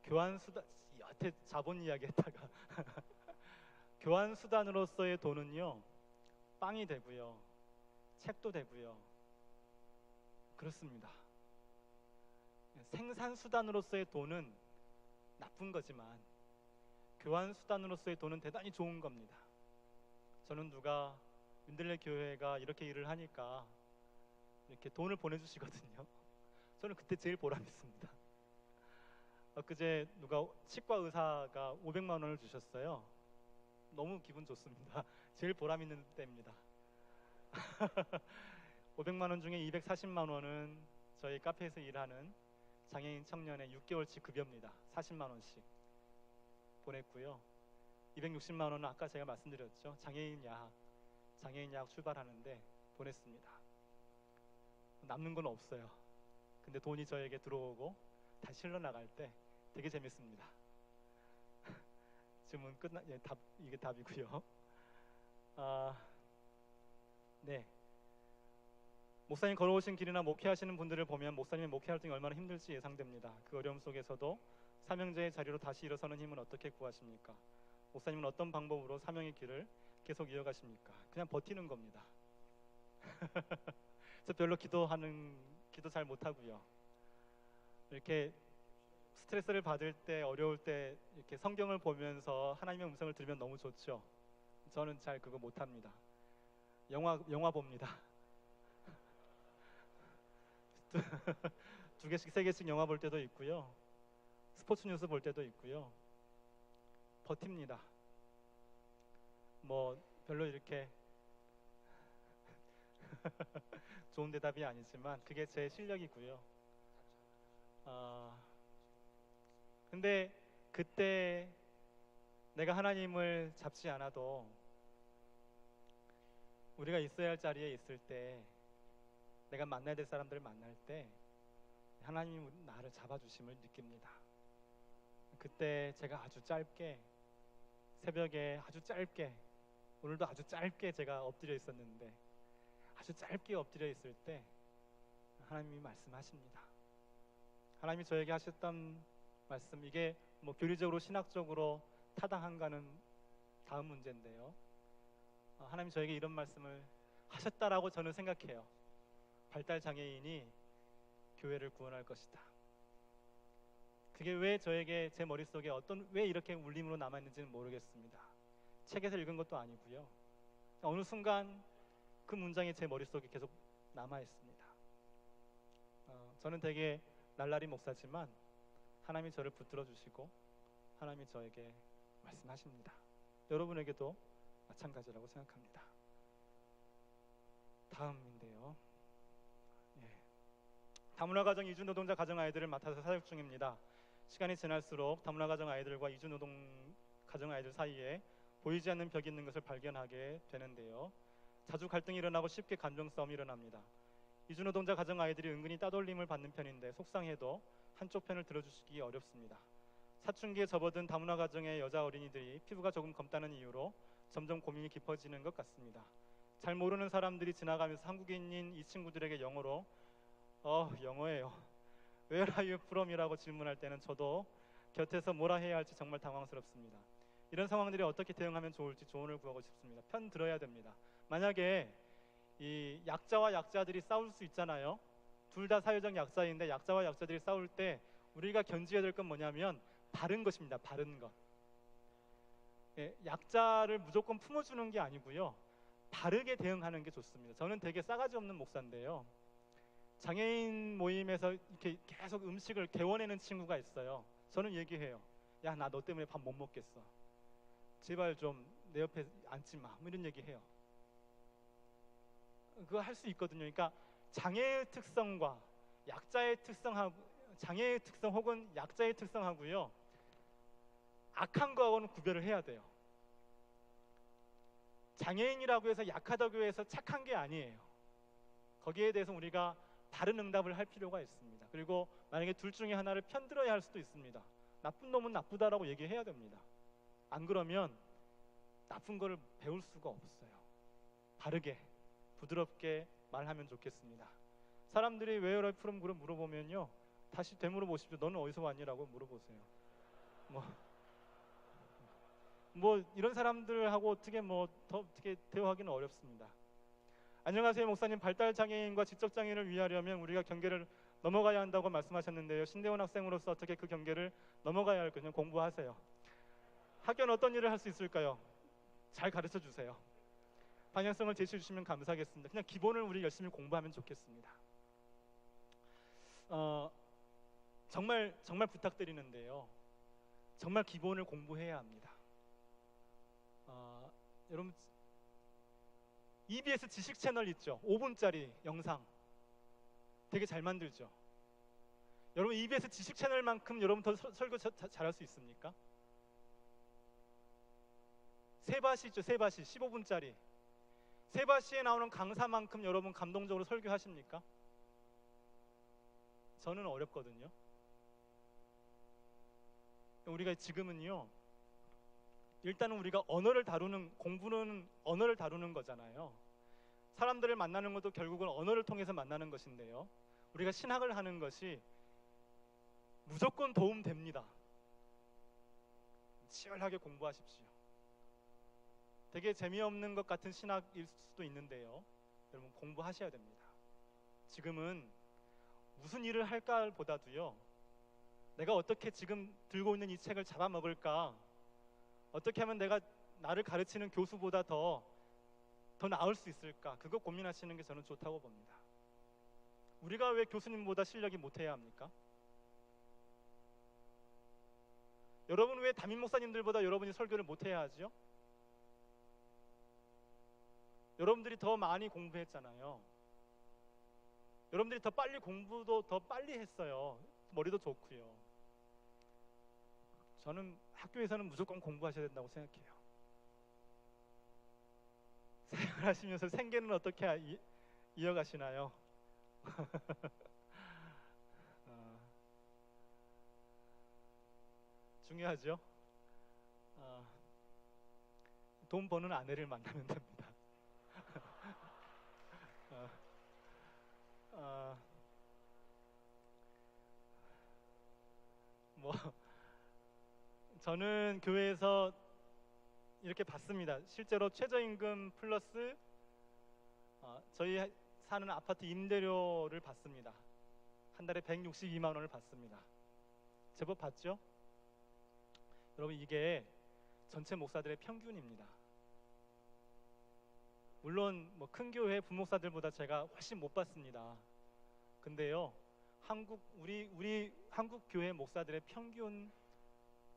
교환 수단, 여태 자본 이야기 했다가 교환 수단으로서의 돈은요, 빵이 되고요, 책도 되고요, 그렇습니다. 생산 수단으로서의 돈은 나쁜 거지만 교환 수단으로서의 돈은 대단히 좋은 겁니다. 저는 누가 민들레 교회가 이렇게 일을 하니까 이렇게 돈을 보내주시거든요. 저는 그때 제일 보람 있습니다. 엊그제 누가 치과 의사가 500만 원을 주셨어요. 너무 기분 좋습니다. 제일 보람 있는 때입니다. 500만 원 중에 240만 원은 저희 카페에서 일하는 장애인 청년의 6개월치 급여입니다. 40만 원씩 보냈고요. 260만 원은 아까 제가 말씀드렸죠. 장애인 야학 출발하는데 보냈습니다. 남는 건 없어요. 근데 돈이 저에게 들어오고 다시 흘러나갈 때 되게 재밌습니다. 질문 이게 답이고요. 네. 목사님 걸어오신 길이나 목회하시는 분들을 보면 목사님의 목회 활동이 얼마나 힘들지 예상됩니다. 그 어려움 속에서도 사명자의 자리로 다시 일어서는 힘은 어떻게 구하십니까? 목사님은 어떤 방법으로 사명의 길을 계속 이어가십니까? 그냥 버티는 겁니다. 저 별로 기도 잘 못하고요. 이렇게 스트레스를 받을 때, 어려울 때 이렇게 성경을 보면서 하나님의 음성을 들으면 너무 좋죠. 저는 잘 그거 못합니다. 영화 봅니다. 2개씩 3개씩 영화 볼 때도 있고요. 스포츠 뉴스 볼 때도 있고요. 버팁니다. 뭐 별로 이렇게 좋은 대답이 아니지만 그게 제 실력이고요. 근데 그때 내가 하나님을 잡지 않아도 우리가 있어야 할 자리에 있을 때, 내가 만나야 될 사람들을 만날 때 하나님이 나를 잡아주심을 느낍니다. 그때 제가 아주 짧게, 새벽에 아주 짧게, 오늘도 아주 짧게 제가 엎드려 있었는데, 아주 짧게 엎드려 있을 때 하나님이 말씀하십니다. 하나님이 저에게 하셨던 말씀, 이게 뭐 교리적으로 신학적으로 타당한가는 다음 문제인데요. 하나님이 저에게 이런 말씀을 하셨다라고 저는 생각해요. 발달 장애인이 교회를 구원할 것이다. 그게 왜 저에게 제 머릿속에 왜 이렇게 울림으로 남아있는지는 모르겠습니다. 책에서 읽은 것도 아니고요. 어느 순간 그 문장이 제 머릿속에 계속 남아있습니다. 저는 되게 날라리 목사지만 하나님이 저를 붙들어 주시고 하나님이 저에게 말씀하십니다. 여러분에게도 마찬가지라고 생각합니다. 다음인데요. 다문화가정 이주노동자 가정아이들을 맡아서 사역 중입니다. 시간이 지날수록 다문화가정 아이들과 이주노동 가정아이들 사이에 보이지 않는 벽이 있는 것을 발견하게 되는데요. 자주 갈등이 일어나고 쉽게 감정싸움이 일어납니다. 이주노동자 가정아이들이 은근히 따돌림을 받는 편인데 속상해도 한쪽 편을 들어주시기 어렵습니다. 사춘기에 접어든 다문화 가정의 여자 어린이들이 피부가 조금 검다는 이유로 점점 고민이 깊어지는 것 같습니다. 잘 모르는 사람들이 지나가면서 한국인인 이 친구들에게 영어로 영어예요. Where are you from이라고 질문할 때는 저도 곁에서 뭐라 해야 할지 정말 당황스럽습니다. 이런 상황들이 어떻게 대응하면 좋을지 조언을 구하고 싶습니다. 편 들어야 됩니다. 만약에 이 약자와 약자들이 싸울 수 있잖아요. 둘 다 사회적 약자인데 약자와 약자들이 싸울 때 우리가 견지해야 될 건 뭐냐면 바른 것입니다. 바른 것. 약자를 무조건 품어주는 게 아니고요. 바르게 대응하는 게 좋습니다. 저는 되게 싸가지 없는 목사인데요. 장애인 모임에서 이렇게 계속 음식을 개원해는 친구가 있어요. 저는 얘기해요. 야, 나 너 때문에 밥 못 먹겠어. 제발 좀 내 옆에 앉지 마. 뭐 이런 얘기해요. 그거 할 수 있거든요. 그러니까 장애의 특성과 약자의 특성하고, 장애의 특성 혹은 약자의 특성하고요, 악한 거하고는 구별을 해야 돼요. 장애인이라고 해서 약하다고 해서 착한 게 아니에요. 거기에 대해서 우리가 바른 응답을 할 필요가 있습니다. 그리고 만약에 둘 중에 하나를 편들어야 할 수도 있습니다. 나쁜 놈은 나쁘다라고 얘기해야 됩니다. 안 그러면 나쁜 거를 배울 수가 없어요. 바르게, 부드럽게 말하면 좋겠습니다. 사람들이 Where are you from 물어보면요, 다시 되물어보십시오. 너는 어디서 왔니라고 물어보세요. 뭐 이런 사람들하고 어떻게 더 어떻게 대화하기는 어렵습니다. 안녕하세요, 목사님. 발달 장애인과 지적 장애인을 위하려면 우리가 경계를 넘어가야 한다고 말씀하셨는데요. 신대원 학생으로서 어떻게 그 경계를 넘어가야 할까요? 공부하세요. 학교는 어떤 일을 할 수 있을까요? 잘 가르쳐 주세요. 방향성을 제시해 주시면 감사하겠습니다. 그냥 기본을 우리 열심히 공부하면 좋겠습니다. 정말 부탁드리는데요. 정말 기본을 공부해야 합니다. 여러분, EBS 지식 채널 있죠? 5분짜리 영상 되게 잘 만들죠? 여러분, EBS 지식 채널만큼 여러분 더 설교 잘할 수 있습니까? 세바시 있죠? 세바시 15분짜리 세바시에 나오는 강사만큼 여러분 감동적으로 설교하십니까? 저는 어렵거든요. 우리가 지금은요, 일단은 우리가 언어를 다루는, 공부는 언어를 다루는 거잖아요. 사람들을 만나는 것도 결국은 언어를 통해서 만나는 것인데요, 우리가 신학을 하는 것이 무조건 도움됩니다. 치열하게 공부하십시오. 되게 재미없는 것 같은 신학일 수도 있는데요, 여러분 공부하셔야 됩니다. 지금은 무슨 일을 할까 보다도요, 내가 어떻게 지금 들고 있는 이 책을 잡아먹을까, 어떻게 하면 내가 나를 가르치는 교수보다 더 나을 수 있을까, 그거 고민하시는 게 저는 좋다고 봅니다. 우리가 왜 교수님보다 실력이 못해야 합니까? 여러분 왜 담임 목사님들보다 여러분이 설교를 못해야 하죠? 여러분들이 더 많이 공부했잖아요. 여러분들이 더 빨리 공부도 더 빨리 했어요. 머리도 좋고요. 저는 학교에서는 무조건 공부하셔야 된다고 생각해요. 생활하시면서 생계는 어떻게 이어가시나요? 중요하죠? 돈 버는 아내를 만나면 됩니다. 저는 교회에서 이렇게 받습니다. 실제로 최저임금 플러스 저희 사는 아파트 임대료를 받습니다. 한 달에 162만 원을 받습니다. 제법 받죠? 여러분, 이게 전체 목사들의 평균입니다. 물론 큰 교회 부목사들보다 제가 훨씬 못 받습니다. 근데요, 우리 한국 교회 목사들의 평균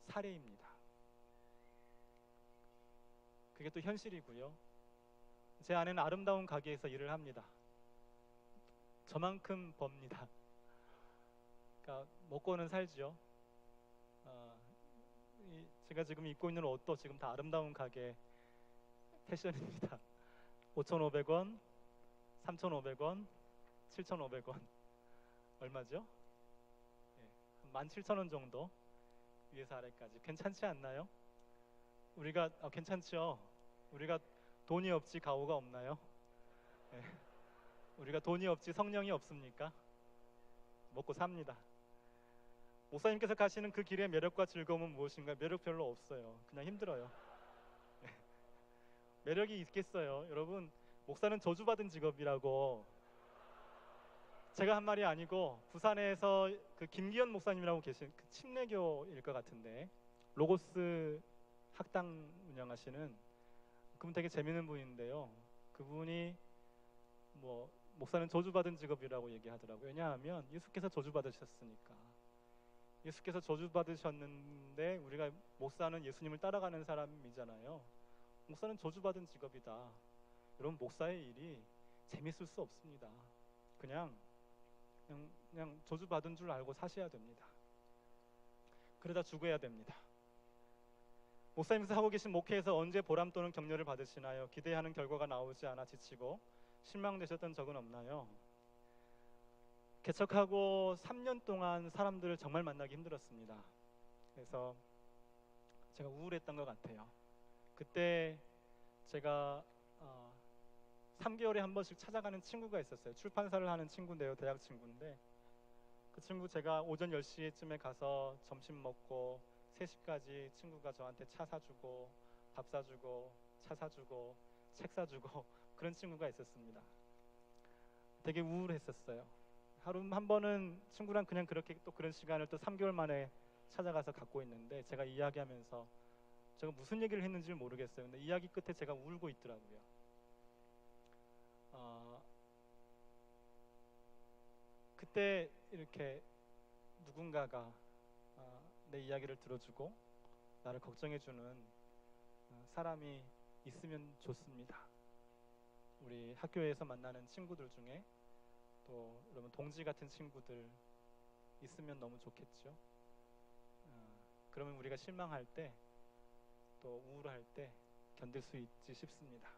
사례입니다. 그게 또 현실이고요. 제 아내는 아름다운 가게에서 일을 합니다. 저만큼 법니다. 그러니까 먹고는 살죠. 제가 지금 입고 있는 옷도 지금 다 아름다운 가게 패션입니다. 5,500원, 3,500원, 7,500원. 얼마죠? 17,000원 정도. 위에서 아래까지. 괜찮지 않나요? 우리가 괜찮죠? 우리가 돈이 없지 가오가 없나요? 네. 우리가 돈이 없지 성령이 없습니까? 먹고 삽니다. 목사님께서 가시는 그 길의 매력과 즐거움은 무엇인가? 매력 별로 없어요. 그냥 힘들어요. 네. 매력이 있겠어요? 여러분, 목사는 저주받은 직업이라고. 제가 한 말이 아니고 부산에서 그 김기현 목사님이라고 계신 그 침례교일 것 같은데, 로고스 학당 운영하시는 그분 되게 재밌는 분인데요, 그분이 목사는 저주받은 직업이라고 얘기하더라고요. 왜냐하면 예수께서 저주받으셨으니까. 예수께서 저주받으셨는데 우리가 목사는 예수님을 따라가는 사람이잖아요. 목사는 저주받은 직업이다. 여러분, 목사의 일이 재밌을 수 없습니다. 그냥 저주받은 줄 알고 사셔야 됩니다. 그러다 죽어야 됩니다. 목사님께서 하고 계신 목회에서 언제 보람 또는 격려를 받으시나요? 기대하는 결과가 나오지 않아 지치고 실망되셨던 적은 없나요? 개척하고 3년 동안 사람들을 정말 만나기 힘들었습니다. 그래서 제가 우울했던 것 같아요. 그때 제가 3개월에 한 번씩 찾아가는 친구가 있었어요. 출판사를 하는 친구인데요. 대학 친구인데 그 친구 제가 오전 10시쯤에 가서 점심 먹고 3시까지 친구가 저한테 차 사주고 밥 사주고 차 사주고 책 사주고 그런 친구가 있었습니다. 되게 우울했었어요. 하루 한 번은 친구랑 그냥 그렇게 또 그런 시간을 또 3개월 만에 찾아가서 갖고 있는데 제가 이야기하면서 제가 무슨 얘기를 했는지 모르겠어요. 근데 이야기 끝에 제가 울고 있더라고요. 그때 이렇게 누군가가 내 이야기를 들어주고 나를 걱정해주는 사람이 있으면 좋습니다. 우리 학교에서 만나는 친구들 중에 또 여러분 동지 같은 친구들 있으면 너무 좋겠죠. 그러면 우리가 실망할 때 또 우울할 때 견딜 수 있지 싶습니다.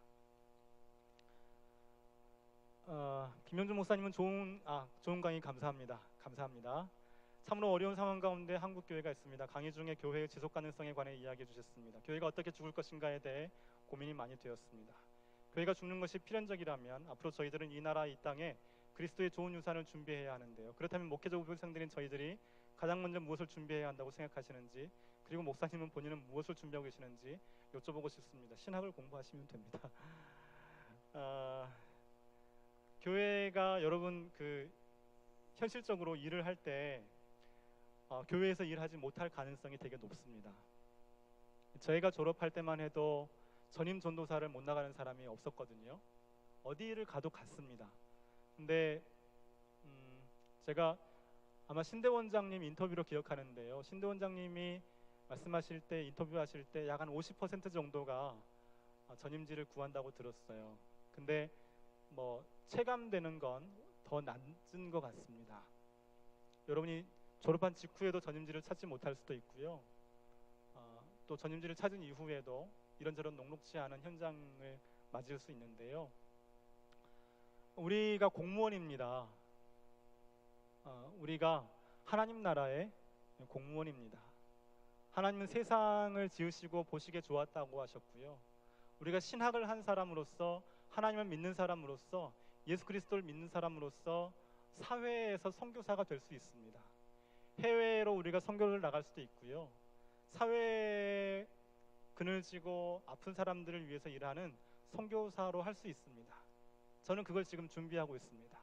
김영준 목사님은 좋은 강의 감사합니다. 참으로 어려운 상황 가운데 한국 교회가 있습니다. 강의 중에 교회의 지속 가능성에 관해 이야기해 주셨습니다. 교회가 어떻게 죽을 것인가에 대해 고민이 많이 되었습니다. 교회가 죽는 것이 필연적이라면 앞으로 저희들은 이 나라 이 땅에 그리스도의 좋은 유산을 준비해야 하는데요. 그렇다면 목회자 우병생들인 저희들이 가장 먼저 무엇을 준비해야 한다고 생각하시는지, 그리고 목사님은 본인은 무엇을 준비하고 계시는지 여쭤보고 싶습니다. 신학을 공부하시면 됩니다. 교회가 여러분 현실적으로 일을 할 때 교회에서 일하지 못할 가능성이 되게 높습니다. 저희가 졸업할 때만 해도 전임 전도사를 못 나가는 사람이 없었거든요. 어디를 가도 갔습니다. 근데 제가 아마 신대 원장님 인터뷰로 기억하는데요. 신대 원장님이 말씀하실 때 인터뷰하실 때 약 한 50% 정도가 전임지를 구한다고 들었어요. 근데 뭐 체감되는 건 더 낮은 것 같습니다. 여러분이 졸업한 직후에도 전임지를 찾지 못할 수도 있고요. 또 전임지를 찾은 이후에도 이런저런 녹록지 않은 현장을 맞을 수 있는데요. 우리가 공무원입니다. 우리가 하나님 나라의 공무원입니다. 하나님은 세상을 지으시고 보시기에 좋았다고 하셨고요. 우리가 신학을 한 사람으로서, 하나님을 믿는 사람으로서, 예수 그리스도를 믿는 사람으로서 사회에서 선교사가 될 수 있습니다. 해외로 우리가 선교를 나갈 수도 있고요. 사회에 그늘지고 아픈 사람들을 위해서 일하는 선교사로 할 수 있습니다. 저는 그걸 지금 준비하고 있습니다.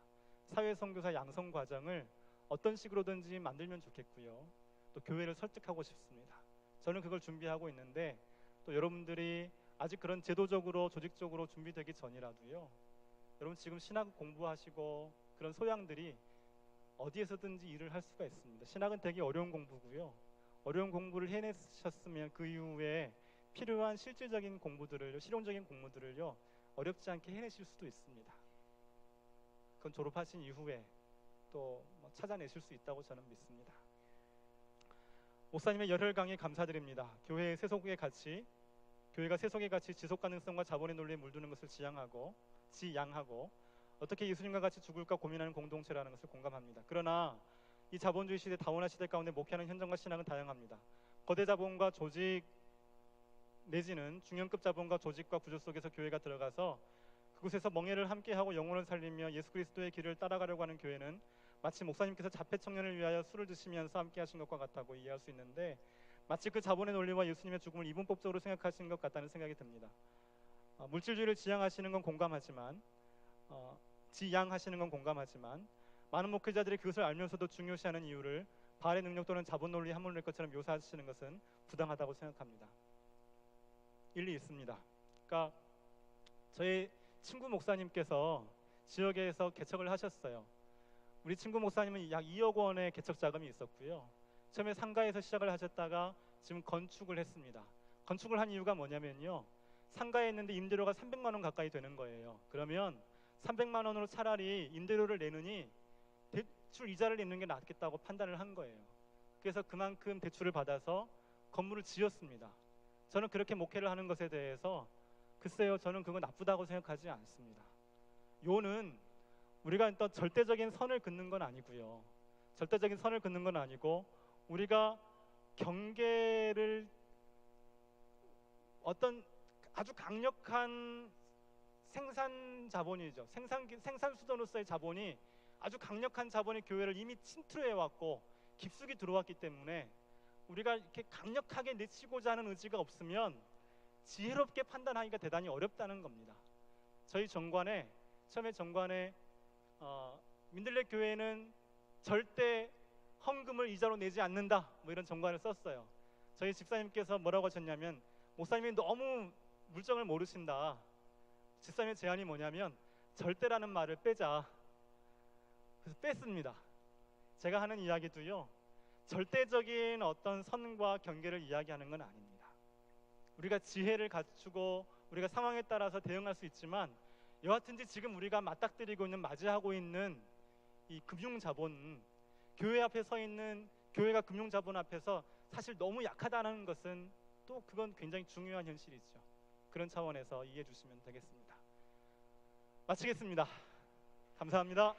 사회 선교사 양성 과정을 어떤 식으로든지 만들면 좋겠고요. 또 교회를 설득하고 싶습니다. 저는 그걸 준비하고 있는데, 또 여러분들이 아직 그런 제도적으로 조직적으로 준비되기 전이라도요, 여러분 지금 신학 공부하시고 그런 소양들이 어디에서든지 일을 할 수가 있습니다. 신학은 되게 어려운 공부고요. 어려운 공부를 해내셨으면 그 이후에 필요한 실질적인 공부들을, 실용적인 공부들을요 어렵지 않게 해내실 수도 있습니다. 그건 졸업하신 이후에 또 찾아내실 수 있다고 저는 믿습니다. 목사님의 열혈 강의 감사드립니다. 교회가 세속의 가치, 지속 가능성과 자본의 논리에 물드는 것을 지양하고 어떻게 예수님과 같이 죽을까 고민하는 공동체라는 것을 공감합니다. 그러나 이 자본주의 시대, 다원화 시대 가운데 목회하는 현장과 신학은 다양합니다. 거대 자본과 조직 내지는 중형급 자본과 조직과 구조 속에서 교회가 들어가서 그곳에서 멍해를 함께하고 영혼을 살리며 예수 그리스도의 길을 따라가려고 하는 교회는 마치 목사님께서 자폐 청년을 위하여 술을 드시면서 함께 하신 것과 같다고 이해할 수 있는데, 마치 그 자본의 논리와 예수님의 죽음을 이분법적으로 생각하시는 것 같다는 생각이 듭니다. 물질주의를 지향하시는 건 공감하지만 많은 목회자들이 그것을 알면서도 중요시하는 이유를 바알의 능력 또는 자본 논리의 함몰일 것처럼 묘사하시는 것은 부당하다고 생각합니다. 일리 있습니다. 그러니까 저희 친구 목사님께서 지역에서 개척을 하셨어요. 우리 친구 목사님은 약 2억 원의 개척 자금이 있었고요. 처음에 상가에서 시작을 하셨다가 지금 건축을 했습니다. 건축을 한 이유가 뭐냐면요, 상가에 있는데 임대료가 300만 원 가까이 되는 거예요. 그러면 300만 원으로 차라리 임대료를 내느니 대출 이자를 내는 게 낫겠다고 판단을 한 거예요. 그래서 그만큼 대출을 받아서 건물을 지었습니다. 저는 그렇게 목회를 하는 것에 대해서 글쎄요, 저는 그거 나쁘다고 생각하지 않습니다. 요는 우리가 또 절대적인 선을 긋는 건 아니고요. 절대적인 선을 긋는 건 아니고, 우리가 경계를 어떤 아주 강력한 생산 자본이죠. 생산 수단으로서의 자본이 아주 강력한 자본이 교회를 이미 침투해 왔고 깊숙이 들어왔기 때문에 우리가 이렇게 강력하게 내치고자 하는 의지가 없으면 지혜롭게 판단하기가 대단히 어렵다는 겁니다. 저희 정관에 처음에 정관에 민들레 교회는 절대 헌금을 이자로 내지 않는다 뭐 이런 정관을 썼어요. 저희 집사님께서 뭐라고 하셨냐면 목사님이 너무 물정을 모르신다. 집사님의 제안이 뭐냐면 절대라는 말을 빼자. 그래서 뺐습니다. 제가 하는 이야기도요 절대적인 어떤 선과 경계를 이야기하는 건 아닙니다. 우리가 지혜를 갖추고 우리가 상황에 따라서 대응할 수 있지만 여하튼지 지금 우리가 맞닥뜨리고 있는 맞이하고 있는 이 금융자본, 교회 앞에 서 있는 교회가 금융자본 앞에서 사실 너무 약하다는 것은 또 그건 굉장히 중요한 현실이죠. 그런 차원에서 이해해 주시면 되겠습니다. 마치겠습니다. 감사합니다.